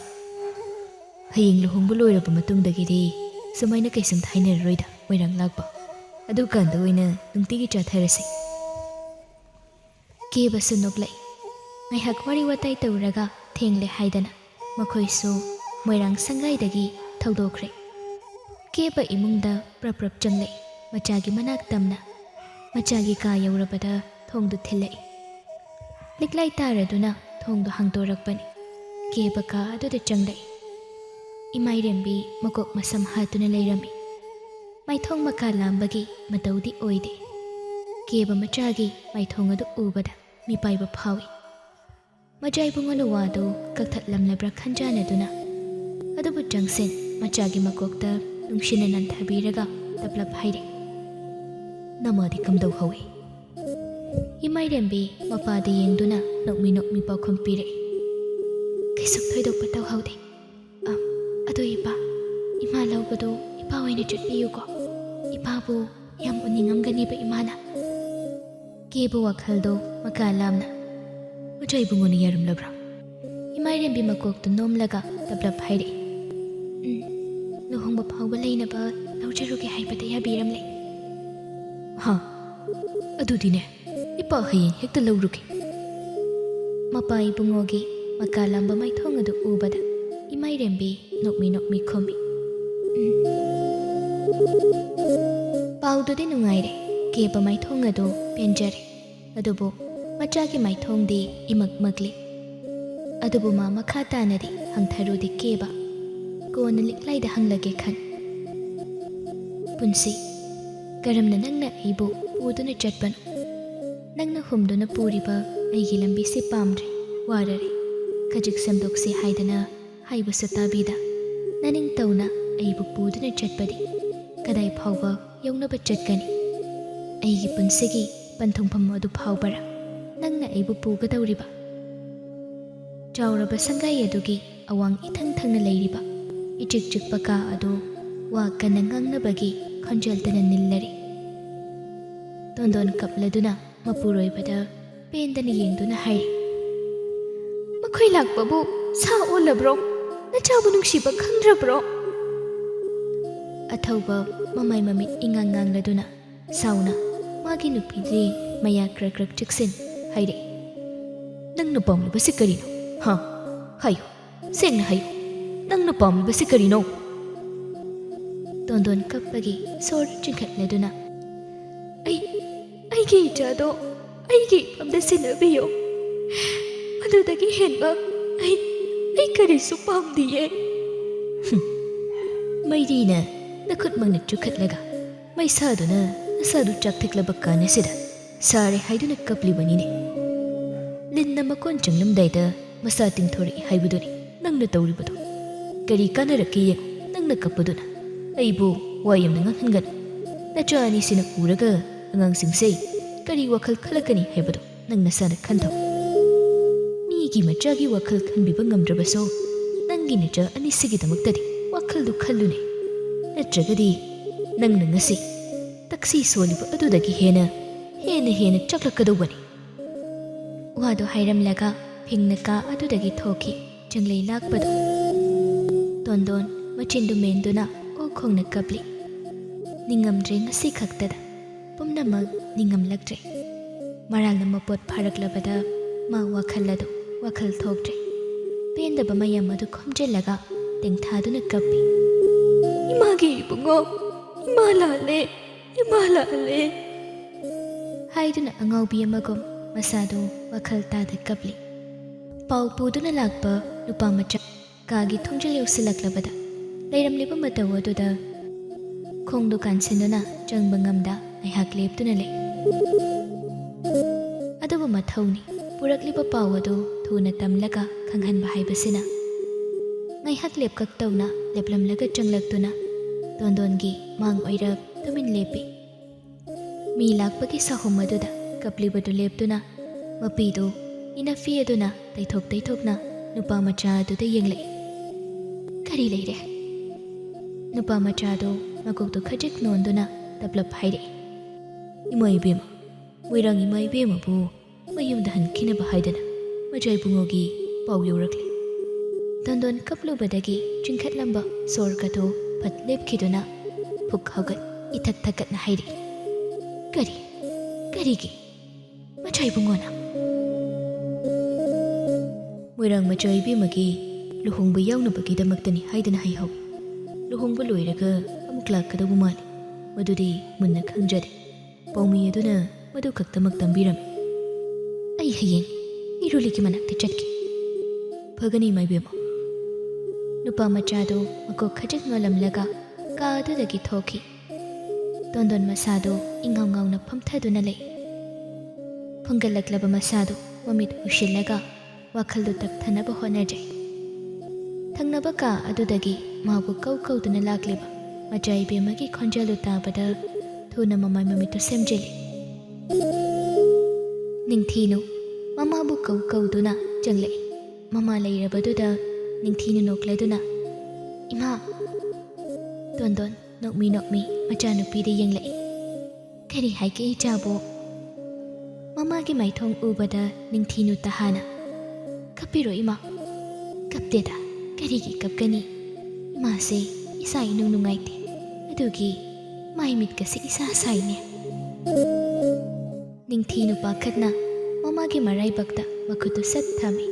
हयेंग लुहोंगबु लोइरबा मतुंगदगिदि सुमाइना कैसम थाइनररोइदा मोइरांग लाकपा अदु कांदा ओइना नुंतिगी चाथारसि केबसु नोक्लै ngaihak wari watai tawraga thengle haidana makhoisu moirang sangaidagi thaudokre keba imungda prap changlei machagi manak tamna machagi ka yaurabada thongdu thilai liklai taraduna thongdu hangtorakpani keba ka aduda changlei imairembi makok masam hatuna leirami maithong maka lambagi mataudi oide keba machagi maithong adu ubada mipaiba phawi majaibungonu wadu kakthatlam labra khanjanaduna adubu jangsen machagi makokta nungshina nanthabiraga taplap haire namadi kamdau hawe imairembi mapadi yengduna nokmi pakhom pire kaisuk thoidok patau haude adu ipa ima laubado ipa oina chutpiyu ko ipa bu yam uningamgani ba imana kebu wakhaldo makalamna majaibungonu yarum labra imairembi makokta nomlaga taplap haire luhongba phawba leinaba laujaruge haibada yabiramle ha adudine ipa hayeng hekta lauruge mapai bungogi makalamba maithong adu ubada imairembi nokmi khomi paududi nungaire keba maithong adu penjare adubo machagi maithong di imakmakli adubu ma makha tanadi hangtharudi keba कोन लिक्लाइदा हंगलगे खन पुंसी करमना नंगना आइबो पुदुना चटपन नंगना हुमदुना पुरिबा आइगी लंबी से पामद्रे वाररे खजिक समदोक्से हाइदना हाइबो सताबीदा ननिंग तौना आइबो पुदुना चटपदि कदाइ फावबा यौनबा चटकनी आइगी पुंसीगी पंथोंफम अदु फावबरा नंगना आइबो पुगदौरिबा चाउरबा संगाई अदुगी अवांग इथंग थंगना लैरिबा इचिक चिकपा का अदो वा कन्ना ngangnabagi khonjaltana nillari tondon kapləduna mapuroibada pendana yengduna hai makhoi lakpabu sa olabro nachabu nungsiba khangrabro athauba mamai mamit ingangləduna sauna magi nupidri maya krak chiksin haire nangna pamliba sikarino ha hayo sengna hayo nangna pamliba sikarino tondon kappagi sor chinkhatleduna aigi ichado aigi pamda sinabiyo adudagi henba ai karisu pamdiye mairina nakhut mangna chukhatlaga mai saduna nasadu chaktheklaba kanasida sare haiduna kaplibanine linna makon changlamdaida masa tingthori haibuduni nangna tawribadu kari kanarakiye nangna kappaduna aibu wayamna nganghangan nachani sina uraga angangsingse kari wakhal khalakani haibadu nangna sana khanthau migi machagi wakhal khanbiba ngamdrabaso nangi nacha anisigidamaktadi wakhaldu khallune natragadi ꯅꯪꯅ ꯉꯁꯤ ꯇꯛꯁꯤ ꯁꯣꯜꯂꯤꯕ ꯑꯗꯨꯗꯒꯤ ꯍꯦꯟꯅ ꯆꯛꯂꯛꯀꯗꯧꯕꯅꯤ꯫ ꯋꯥꯗꯣ ꯍꯥꯏꯔꯝꯂꯒ ꯐꯤꯡꯅ ꯀꯥ ꯑꯗꯨꯗꯒꯤ ꯊꯣꯛꯈꯤ ꯆꯪꯂꯩ ꯂꯥꯛꯄꯗꯣ꯫ ꯇꯣꯟꯗꯣꯟ ꯃꯆꯤꯟꯗꯨ ꯃꯦꯟꯗꯨꯅ ꯑꯣꯈꯣꯡꯅ ꯀꯞꯂꯤ꯫ ꯅꯤꯡꯉꯝꯗ꯭ꯔꯦ ꯉꯁꯤ ꯈꯛꯇꯗ ꯄꯨꯝꯅꯃꯛ ꯅꯤꯡꯉꯝꯂꯛꯇ꯭ꯔꯦ꯫ ꯃꯔꯥꯜꯅ ꯃꯄꯣꯠ ꯐꯥꯔꯛꯂꯕꯗ ꯃꯥ ꯋꯥꯈꯜ ꯊꯣꯛꯇ꯭ꯔꯦ꯫ ꯄꯦꯟꯗꯕ ꯃꯌꯥꯝ ꯑꯗꯨ ꯈꯣꯝꯖꯤꯜꯂꯒ ꯇꯦꯡꯊꯥꯗꯨꯅ ꯀꯞꯄꯤ꯫ ꯏꯃꯥꯒꯤ ꯏꯕꯨꯡꯉꯣ, ꯏꯃꯥ ꯂꯥꯜꯂꯦ ꯍꯥꯏꯗꯨꯅ ꯑꯉꯥꯎꯕꯤ ꯑꯃꯒꯨꯝ ꯃꯁꯥꯗꯨ ꯋꯥꯈꯜ ꯇꯥꯗ ꯀꯞꯂꯤ꯫ ꯄꯥꯎ ꯄꯨꯗꯨꯅ ꯂꯥꯛꯄ ꯅꯨꯄꯥ ꯃꯆꯥ ꯀꯥꯒꯤ ꯊꯣꯡꯖꯤꯜ ꯌꯧꯁꯤꯜꯂꯛꯂꯕꯗ ꯂꯩꯔꯝꯂꯤꯕ ꯃꯇꯧ ꯑꯗꯨꯗ ꯈꯣꯡꯗꯨ ꯀꯥꯟꯁꯤꯟꯗꯨꯅ ꯆꯪꯕ ꯉꯝꯗ ꯉꯥꯏꯍꯥꯛ ꯂꯦꯞꯇꯨꯅ ꯂꯩ꯫ ꯑꯗꯨꯕꯨ ꯃꯊꯧꯅꯤ ꯄꯨꯔꯛꯂꯤꯕ ꯄꯥꯎ ꯑꯗꯨ ꯊꯨꯅ ꯇꯝꯂꯒ ꯈꯪꯍꯟꯕ ꯍꯥꯏꯕꯁꯤꯅ꯫ ꯉꯥꯏꯍꯥꯛ ꯂꯦꯞꯀꯛ ꯇꯧꯅ ꯂꯦꯞꯂꯝꯂꯒ ꯆꯪꯂꯛꯇꯨꯅ ꯇꯣꯟꯗꯣꯟꯒꯤ ꯃꯥꯡ ꯑꯣꯏꯔꯞ ꯇꯨꯃꯤꯟ ꯂꯦꯞꯄꯤ꯫ ꯃꯤ ꯂꯥꯛꯄꯒꯤ ꯁꯍꯨꯝ ꯑꯗꯨꯗ ꯀꯞꯂꯤꯕꯗꯨ ꯂꯦꯞꯇꯨꯅ ꯃꯄꯤꯗꯨ ꯏꯅꯐꯤ ꯑꯗꯨꯅ ꯇꯩꯊꯣꯛꯅ ꯅꯨꯄꯥ ꯃꯆꯥ ꯑꯗꯨꯗ ꯌꯦꯡꯂꯛꯏ꯫ ꯀꯔꯤ ꯂꯩꯔꯦ? ꯅꯨꯄꯥ ꯃꯆꯥꯗꯨ ꯃꯀꯣꯛꯇꯨ ꯈꯖꯤꯛ ꯅꯣꯟꯗꯨꯅ ꯇꯞꯂꯞ ꯍꯥꯏꯔꯛꯏ꯫ ꯏꯃꯥ ꯏꯕꯦꯝꯃ, ꯃꯣꯏꯔꯥꯡ ꯏꯃꯥ ꯏꯕꯦꯝꯃꯕꯨ ꯃꯌꯨꯝꯗ ꯍꯟꯈꯤꯅꯕ ꯍꯥꯏꯗꯅ ꯃꯆꯥꯏꯕꯨꯡꯉꯣꯒꯤ ꯄꯥꯎ ꯌꯧꯔꯛꯂꯤ꯫ ꯇꯣꯟꯗꯣꯟ ꯀꯞꯂꯨꯕꯗꯒꯤ ꯆꯤꯡꯈꯠꯂꯝꯕ ꯁꯣꯔꯒꯗꯨ ꯐꯠ ꯂꯦꯞꯈꯤꯗꯨꯅ ꯄꯨꯛ ꯍꯧꯒꯠ ꯏꯊꯛ ꯊꯛꯀꯠꯅ ꯍꯥꯏꯔꯛꯏ꯫ ꯀꯔꯤꯒꯤ? ꯃꯆꯥꯏꯕꯨꯡꯉꯣꯅ ꯃꯣꯏꯔꯥꯡ ꯃꯆꯥ ꯏꯕꯦꯝꯃꯒꯤ ꯂꯨꯍꯣꯡꯕ ꯌꯥꯎꯅꯕꯒꯤꯗꯃꯛꯇꯅꯤ ꯍꯥꯏꯗꯅ ꯍꯥꯏꯍꯧꯏ꯫ ꯂꯨꯍꯣꯡꯕ ꯂꯣꯏꯔꯒ ꯑꯃꯨꯛ ꯂꯥꯛꯀꯗꯧꯕ ꯃꯥꯜꯂꯤ꯫ ꯃꯗꯨꯗꯤ ꯃꯨꯟꯅ ꯈꯪꯖꯗꯦ꯫ ꯄꯥꯎꯃꯤ ꯑꯗꯨꯅ ꯃꯗꯨ ꯈꯛꯇꯃꯛ ꯇꯝꯕꯤꯔꯝꯃꯤ꯫ ꯑꯩ ꯍꯌꯦꯡ ꯏꯔꯨꯂꯤꯒꯤ ꯃꯅꯥꯛꯇ ꯆꯠꯀꯦ꯫ ꯐꯒꯅꯤ ꯏꯃꯥ ꯏꯕꯦꯝꯃ꯫ ꯅꯨꯄꯥ ꯃꯆꯥꯗꯨ ꯃꯀꯣꯛ ꯈꯖꯤꯛ ꯅꯣꯜꯂꯝꯂꯒ ꯀꯥ ꯑꯗꯨꯗꯒꯤ ꯊꯣꯛꯈꯤ꯫ ꯇꯣꯟꯗꯣꯟ ꯃꯁꯥꯗꯨ ꯏꯉꯥꯎ ꯉꯥꯎꯅ ꯐꯝꯊꯗꯨꯅ ꯂꯩ꯫ ꯐꯨꯡꯒꯠꯂꯛꯂꯕ ꯃꯁꯥꯗꯨ ꯃꯃꯤꯠ ꯎꯏꯁꯤꯜꯂꯒ ꯋꯥꯈꯜꯗꯨ ꯇꯞꯊꯅꯕ ꯍꯣꯠꯅꯖꯩ꯫ ꯊꯪꯅꯕ ꯀꯥ ꯑꯗꯨꯗꯒꯤ ꯃꯥꯕꯨ ꯀꯧꯗꯨꯅ ꯂꯥꯛꯂꯤꯕ ꯃꯆꯥ ꯏꯕꯦꯝꯃꯒꯤ ꯈꯣꯟꯖꯦꯜꯗꯨ ꯇꯥꯕꯗ ꯊꯨꯅ ꯃꯃꯥꯏ ꯃꯃꯤꯠꯇꯨ ꯁꯦꯝꯖꯤꯜꯂꯤ꯫ ꯅꯤꯡꯊꯤꯅꯨ ꯃꯃꯥꯕꯨ ꯀꯧꯗꯨꯅ ꯆꯪꯂꯛꯏ꯫ ꯃꯃꯥ ꯂꯩꯔꯕꯗꯨꯗ ꯅꯤꯡꯊꯤꯅ ꯅꯣꯛꯂꯗꯨꯅ ꯏꯃꯥ꯫ ꯇꯣꯟꯗꯣꯟ ꯅꯣꯛꯃꯤ ꯃꯆꯥꯅꯨꯄꯤꯗ ꯌꯦꯡꯂꯛꯏ꯫ ꯀꯔꯤ ꯍꯥꯏꯒꯦ ꯏꯆꯥꯕꯨ? ꯃꯃꯥꯒꯤ ꯃꯥꯏꯊꯣꯡ ꯎꯕꯗ ꯅꯤꯡꯊꯤꯅꯨ ꯇꯍꯥꯅ ꯀꯞꯄꯤꯔꯣ ꯏꯃꯥ? ꯀꯞꯇꯦꯗ, ꯀꯔꯤꯒꯤ ꯀꯞꯀꯅꯤ? ꯏꯃꯥꯁꯦ ꯏꯁꯥ ꯏꯅꯨꯡ ꯅꯨꯡꯉꯥꯏꯇꯦ, ꯑꯗꯨꯒꯤ ꯃꯥꯏ ꯃꯤꯠꯀꯁꯦ ꯏꯁꯥ ꯁꯥꯏꯅꯦ꯫ ꯅꯤꯡꯊꯤꯅꯨ ꯄꯥꯈꯠꯅ ꯃꯃꯥꯒꯤ ꯃꯔꯥꯏꯕꯛꯇ ꯃꯈꯨꯠꯇꯨ ꯁꯠ ꯊꯝꯃꯤ꯫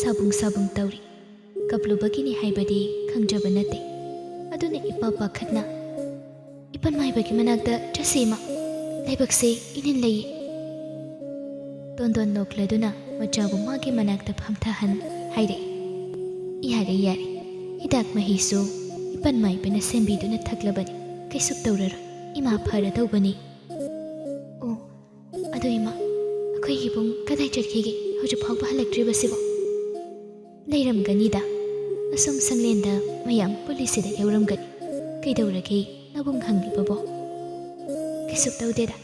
ꯁꯥꯕꯨꯡ ꯇꯧꯔꯤ꯫ ꯀꯞꯂꯨꯕꯒꯤꯅꯤ ꯍꯥꯏꯕꯗꯤ ꯈꯪꯖꯕ ꯅꯠꯇꯦ꯫ ꯑꯗꯨꯅ ꯏꯄꯥ ꯄꯥꯈꯠꯅ ꯏꯄꯟ ꯃꯥꯏꯕꯒꯤ ꯃꯅꯥꯛꯇ ꯆꯠꯁꯦ ꯏꯃꯥ, ꯂꯥꯏꯕꯛꯁꯦ ꯏꯅꯤꯟ ꯂꯩꯌꯦ꯫ ꯇꯣꯟꯗꯣꯟ ꯅꯣꯛꯂꯗꯨꯅ ꯃꯆꯥꯕꯨ ꯃꯥꯒꯤ ꯃꯅꯥꯛꯇ ꯐꯝꯊꯍꯟ ꯍꯥꯏꯔꯛꯏ꯫ ꯌꯥꯔꯦ, ꯍꯤꯗꯥꯛ ꯃꯍꯤꯁꯨ ꯏꯄꯟ ꯃꯥꯏꯕꯅ ꯁꯦꯝꯕꯤꯗꯨꯅ ꯊꯛꯂꯕꯅꯤ, ꯀꯩꯁꯨ ꯇꯧꯔꯔꯣꯏ, ꯏꯃꯥ ꯐꯔꯗꯧꯕꯅꯤ꯫ ꯑꯣ, ꯑꯗꯨ ꯏꯃꯥ, ꯑꯩꯈꯣꯏꯒꯤ ꯏꯕꯨꯡ ꯀꯗꯥꯏ ꯆꯠꯈꯤꯒꯦ ꯍꯧꯖꯤꯛ ꯐꯥꯎꯕ ꯍꯜꯂꯛꯇ꯭ꯔꯤꯕꯁꯤꯕꯣ? ꯂꯩꯔꯝꯒꯅꯤꯗ, ꯑꯁꯨꯝ ꯁꯪꯂꯦꯟꯗ ꯃꯌꯥꯝ ꯄꯨꯜꯂꯤꯁꯤꯗ ꯌꯧꯔꯝꯒꯅꯤ꯫ ꯀꯩꯗꯧꯔꯒꯦ ꯅꯕꯨꯡ ꯍꯪꯂꯤꯕꯕꯣ? ꯀꯩꯁꯨ ꯇꯧꯗꯦꯗ,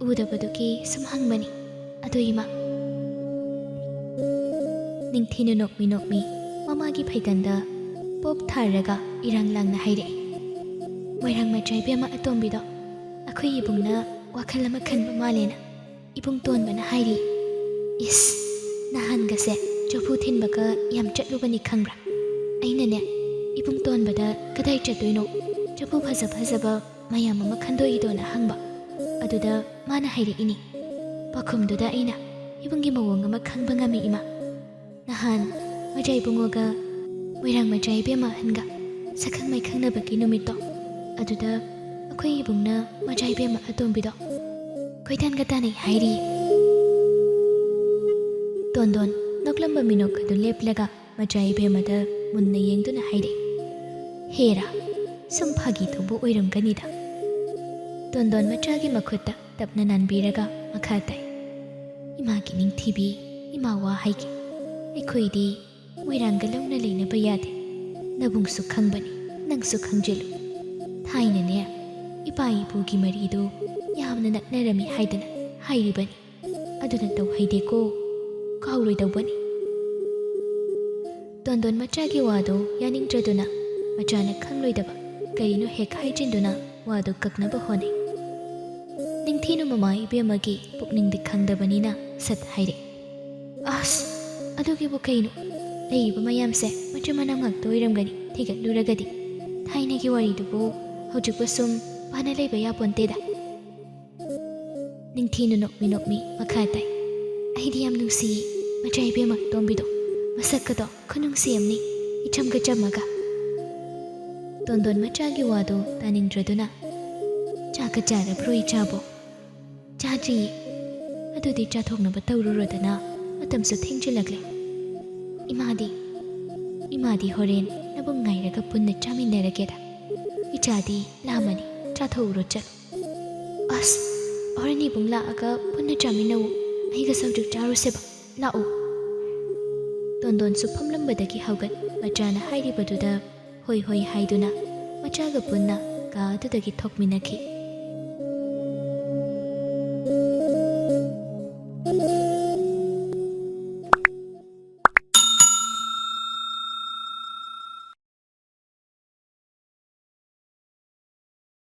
ꯎꯗꯕꯗꯨꯒꯤ ꯁꯨꯝ ꯍꯪꯕꯅꯤ꯫ ꯑꯗꯨ ꯏꯃꯥ꯫ ꯅꯤꯡꯊꯤꯅ ꯅꯣꯛꯃꯤ ꯃꯃꯥꯒꯤ ꯐꯩꯒꯟꯗ ꯄꯣꯞ ꯊꯥꯔꯒ ꯏꯔꯥꯡ ꯂꯥꯡꯅ ꯍꯥꯏꯔꯛꯏ꯫ ꯃꯣꯏꯔꯥꯡ ꯃꯆꯥ ꯏꯕꯦꯝꯃ ꯑꯇꯣꯝꯕꯤꯗꯣ ꯑꯩꯈꯣꯏ ꯏꯕꯨꯡꯅ ꯋꯥꯈꯜ ꯑꯃ ꯈꯟꯕ ꯃꯥꯜꯂꯦꯅ ꯏꯕꯨꯡ ꯇꯣꯟꯕꯅ ꯍꯥꯏꯔꯤ꯫ ꯏꯁ, ꯅꯍꯥꯟꯒꯁꯦ ꯆꯐꯨ ꯊꯤꯟꯕꯒ ꯌꯥꯝ ꯆꯠꯂꯨꯕꯅꯤ ꯈꯪꯕ꯭ꯔꯥ? ꯑꯩꯅꯅꯦ ꯏꯕꯨꯡ ꯇꯣꯟꯕꯗ ꯀꯗꯥꯏ ꯆꯠꯇꯣꯏꯅꯣ, ꯆꯐꯨ ꯐꯖꯕ ꯃꯌꯥꯝ ꯑꯃ ꯈꯟꯗꯣꯛꯏꯗꯣꯅ ꯍꯪꯕ꯫ ꯑꯗꯨꯗ ꯃꯥꯅ ꯍꯥꯏꯔꯛꯏꯅꯤ꯫ ꯄꯥꯎꯈꯨꯝꯗꯨꯗ ꯑꯩꯅ ꯏꯕꯨꯡꯒꯤ ꯃꯑꯣꯡ ꯑꯃ ꯈꯪꯕ ꯉꯝꯃꯤ ꯏꯃꯥ꯫ ꯅꯍꯥꯟ ꯃꯆꯥ ꯏꯕꯨꯡꯉꯣꯒ ꯃꯣꯏꯔꯥꯡ ꯃꯆꯥ ꯏꯕꯦꯝꯃ ꯑꯍꯟꯒ ꯁꯛꯈꯪ ꯃꯥꯏꯈꯪꯅꯕꯒꯤ ꯅꯨꯃꯤꯠꯇꯣ, ꯑꯗꯨꯗ ꯑꯩꯈꯣꯏ ꯏꯕꯨꯡꯅ ꯃꯆꯥ ꯏꯕꯦꯝꯃ ꯑꯇꯣꯝꯕꯤꯗꯣ ꯀꯣꯏꯇꯥꯟꯒ ꯇꯥꯟꯅꯩ ꯍꯥꯏꯔꯤꯌꯦ꯫ ꯇꯣꯟꯗꯣꯟ ꯅꯣꯛꯂꯝꯕ ꯃꯤꯅꯣꯛ ꯑꯗꯨ ꯂꯦꯞꯂꯒ ꯃꯆꯥ ꯏꯕꯦꯝꯃꯗ ꯃꯨꯟꯅ ꯌꯦꯡꯗꯨꯅ ꯍꯥꯏꯔꯛꯏ꯫ ꯍꯦꯔꯥ, ꯁꯨꯝ ꯐꯥꯒꯤ ꯇꯧꯕ ꯑꯣꯏꯔꯝꯒꯅꯤꯗ꯫ ꯇꯣꯟꯗꯣꯟ ꯃꯆꯥꯒꯤ ꯃꯈꯨꯠꯇ ꯇꯞꯅ ꯅꯥꯟꯕꯤꯔꯒ ꯃꯈꯥ ꯇꯥꯏ꯫ ꯏꯃꯥꯒꯤ ꯅꯤꯡꯊꯤꯕꯤ, ꯏꯃꯥ ꯋꯥ ꯍꯥꯏꯒꯦ꯫ ꯑꯩꯈꯣꯏꯗꯤ ꯃꯣꯏꯔꯥꯡꯒ ꯂꯧꯅ ꯂꯩꯅꯕ ꯌꯥꯗꯦ꯫ ꯅꯕꯨꯡꯁꯨ ꯈꯪꯕꯅꯤ, ꯅꯪꯁꯨ ꯈꯪꯖꯤꯜꯂꯨ꯫ ꯊꯥꯏꯅꯅꯦ ꯏꯄꯥ ꯏꯄꯨꯒꯤ ꯃꯔꯤꯗꯨ ꯌꯥꯝꯅ ꯅꯛꯅꯔꯝꯃꯤ ꯍꯥꯏꯗꯅ ꯍꯥꯏꯔꯤꯕꯅꯤ꯫ ꯑꯗꯨꯅ ꯇꯧꯍꯩꯗꯦꯀꯣ, ꯀꯥꯎꯔꯣꯏꯗꯧꯕꯅꯤ꯫ ꯇꯣꯟꯗꯣꯟ ꯃꯆꯥꯒꯤ ꯋꯥꯗꯣ ꯌꯥꯅꯤꯡꯗ꯭ꯔꯗꯨꯅ ꯃꯆꯥꯅ ꯈꯪꯂꯣꯏꯗꯕ ꯀꯔꯤꯅꯣ ꯍꯦꯛ ꯍꯥꯏꯖꯤꯟꯗꯨꯅ ꯋꯥꯗꯨ ꯀꯛꯅꯕ ꯍꯣꯠꯅꯩ꯫ ꯅꯤꯡꯊꯤꯅ ꯃꯃꯥ ꯏꯕꯦꯝꯃꯒꯤ ꯄꯨꯛꯅꯤꯡꯗꯤ ꯈꯪꯗꯕꯅꯤꯅ ꯁꯠ ꯍꯥꯏꯔꯦ꯫ ꯑꯁ ꯑꯗꯨꯒꯤꯕꯨ ꯀꯩꯅꯣ, ꯂꯩꯔꯤꯕ ꯃꯌꯥꯝꯁꯦ ꯃꯆꯤꯟ ꯃꯅꯥꯎ ꯉꯥꯛꯇ ꯑꯣꯏꯔꯝꯒꯅꯤ ꯊꯤꯒꯠꯂꯨꯔꯒꯗꯤ꯫ ꯊꯥꯏꯅꯒꯤ ꯋꯥꯔꯤꯗꯨꯕꯨ ꯍꯧꯖꯤꯛꯄꯨ ꯁꯨꯝ ꯐꯅ ꯂꯩꯕ ꯌꯥꯄꯣꯟꯇꯦꯗ꯫ ꯅꯤꯡꯊꯤꯅ ꯅꯣꯛꯃꯤ ꯅꯣꯛꯃꯤ ꯃꯈꯥ ꯇꯥꯏ꯫ ꯑꯩꯗꯤ ꯌꯥꯝ ꯅꯨꯡꯁꯤꯌꯦ ꯃꯆꯥ ꯏꯕꯦꯝꯃ ꯇꯣꯝꯕꯤꯗꯣ, ꯃꯁꯛꯀꯗꯣ ꯈꯨꯅꯨꯡꯁꯤ ꯑꯃꯅꯤ ꯏꯆꯝꯒ ꯆꯝꯃꯒ꯫ ꯇꯣꯟꯗꯣꯟ ꯃꯆꯥꯒꯤ ꯋꯥꯗꯣ ꯇꯥꯅꯤꯡꯗ꯭ꯔꯗꯨꯅ ꯆꯥꯛꯀ ꯆꯥꯔꯕ꯭ꯔꯣ ꯏꯆꯥꯕꯣ? ꯆꯥꯗ꯭ꯔꯤꯌꯦ꯫ ꯑꯗꯨꯗꯤ ꯆꯥꯊꯣꯛꯅꯕ ꯇꯧꯔꯨꯔꯣꯗꯅ, ꯃꯇꯝꯁꯨ ꯊꯦꯡꯖꯤꯜꯂꯛꯂꯦ꯫ ꯏꯃꯥꯗꯤ ꯍꯣꯔꯦꯟ ꯅꯕꯨꯡ ꯉꯥꯏꯔꯒ ꯄꯨꯟꯅ ꯆꯥꯃꯤꯟꯅꯔꯒꯦꯗ꯫ ꯏꯆꯥꯗꯤ ꯂꯥꯝꯃꯅꯤ, ꯆꯥꯊꯣꯛꯎꯔꯣ ꯆꯠꯂꯣ꯫ ꯑꯁ ꯍꯣꯔꯦꯟ ꯏꯕꯨꯡ ꯂꯥꯛꯑꯒ ꯄꯨꯟꯅ ꯆꯥꯃꯤꯟꯅꯧ, ꯑꯩꯒꯁꯨ ꯍꯧꯖꯤꯛ ꯆꯥꯔꯨꯁꯦꯕ, ꯂꯥꯛꯑꯣ꯫ ꯇꯣꯟꯗꯣꯟꯁꯨ ꯐꯝꯂꯝꯕꯗꯒꯤ ꯍꯧꯒꯠ ꯃꯆꯥꯅ ꯍꯥꯏꯔꯤꯕꯗꯨꯗ ꯍꯣꯏ ꯍꯣꯏ ꯍꯥꯏꯗꯨꯅ ꯃꯆꯥꯒ ꯄꯨꯟꯅ ꯀꯥ ꯑꯗꯨꯗꯒꯤ ꯊꯣꯛꯃꯤꯟꯅꯈꯤ꯫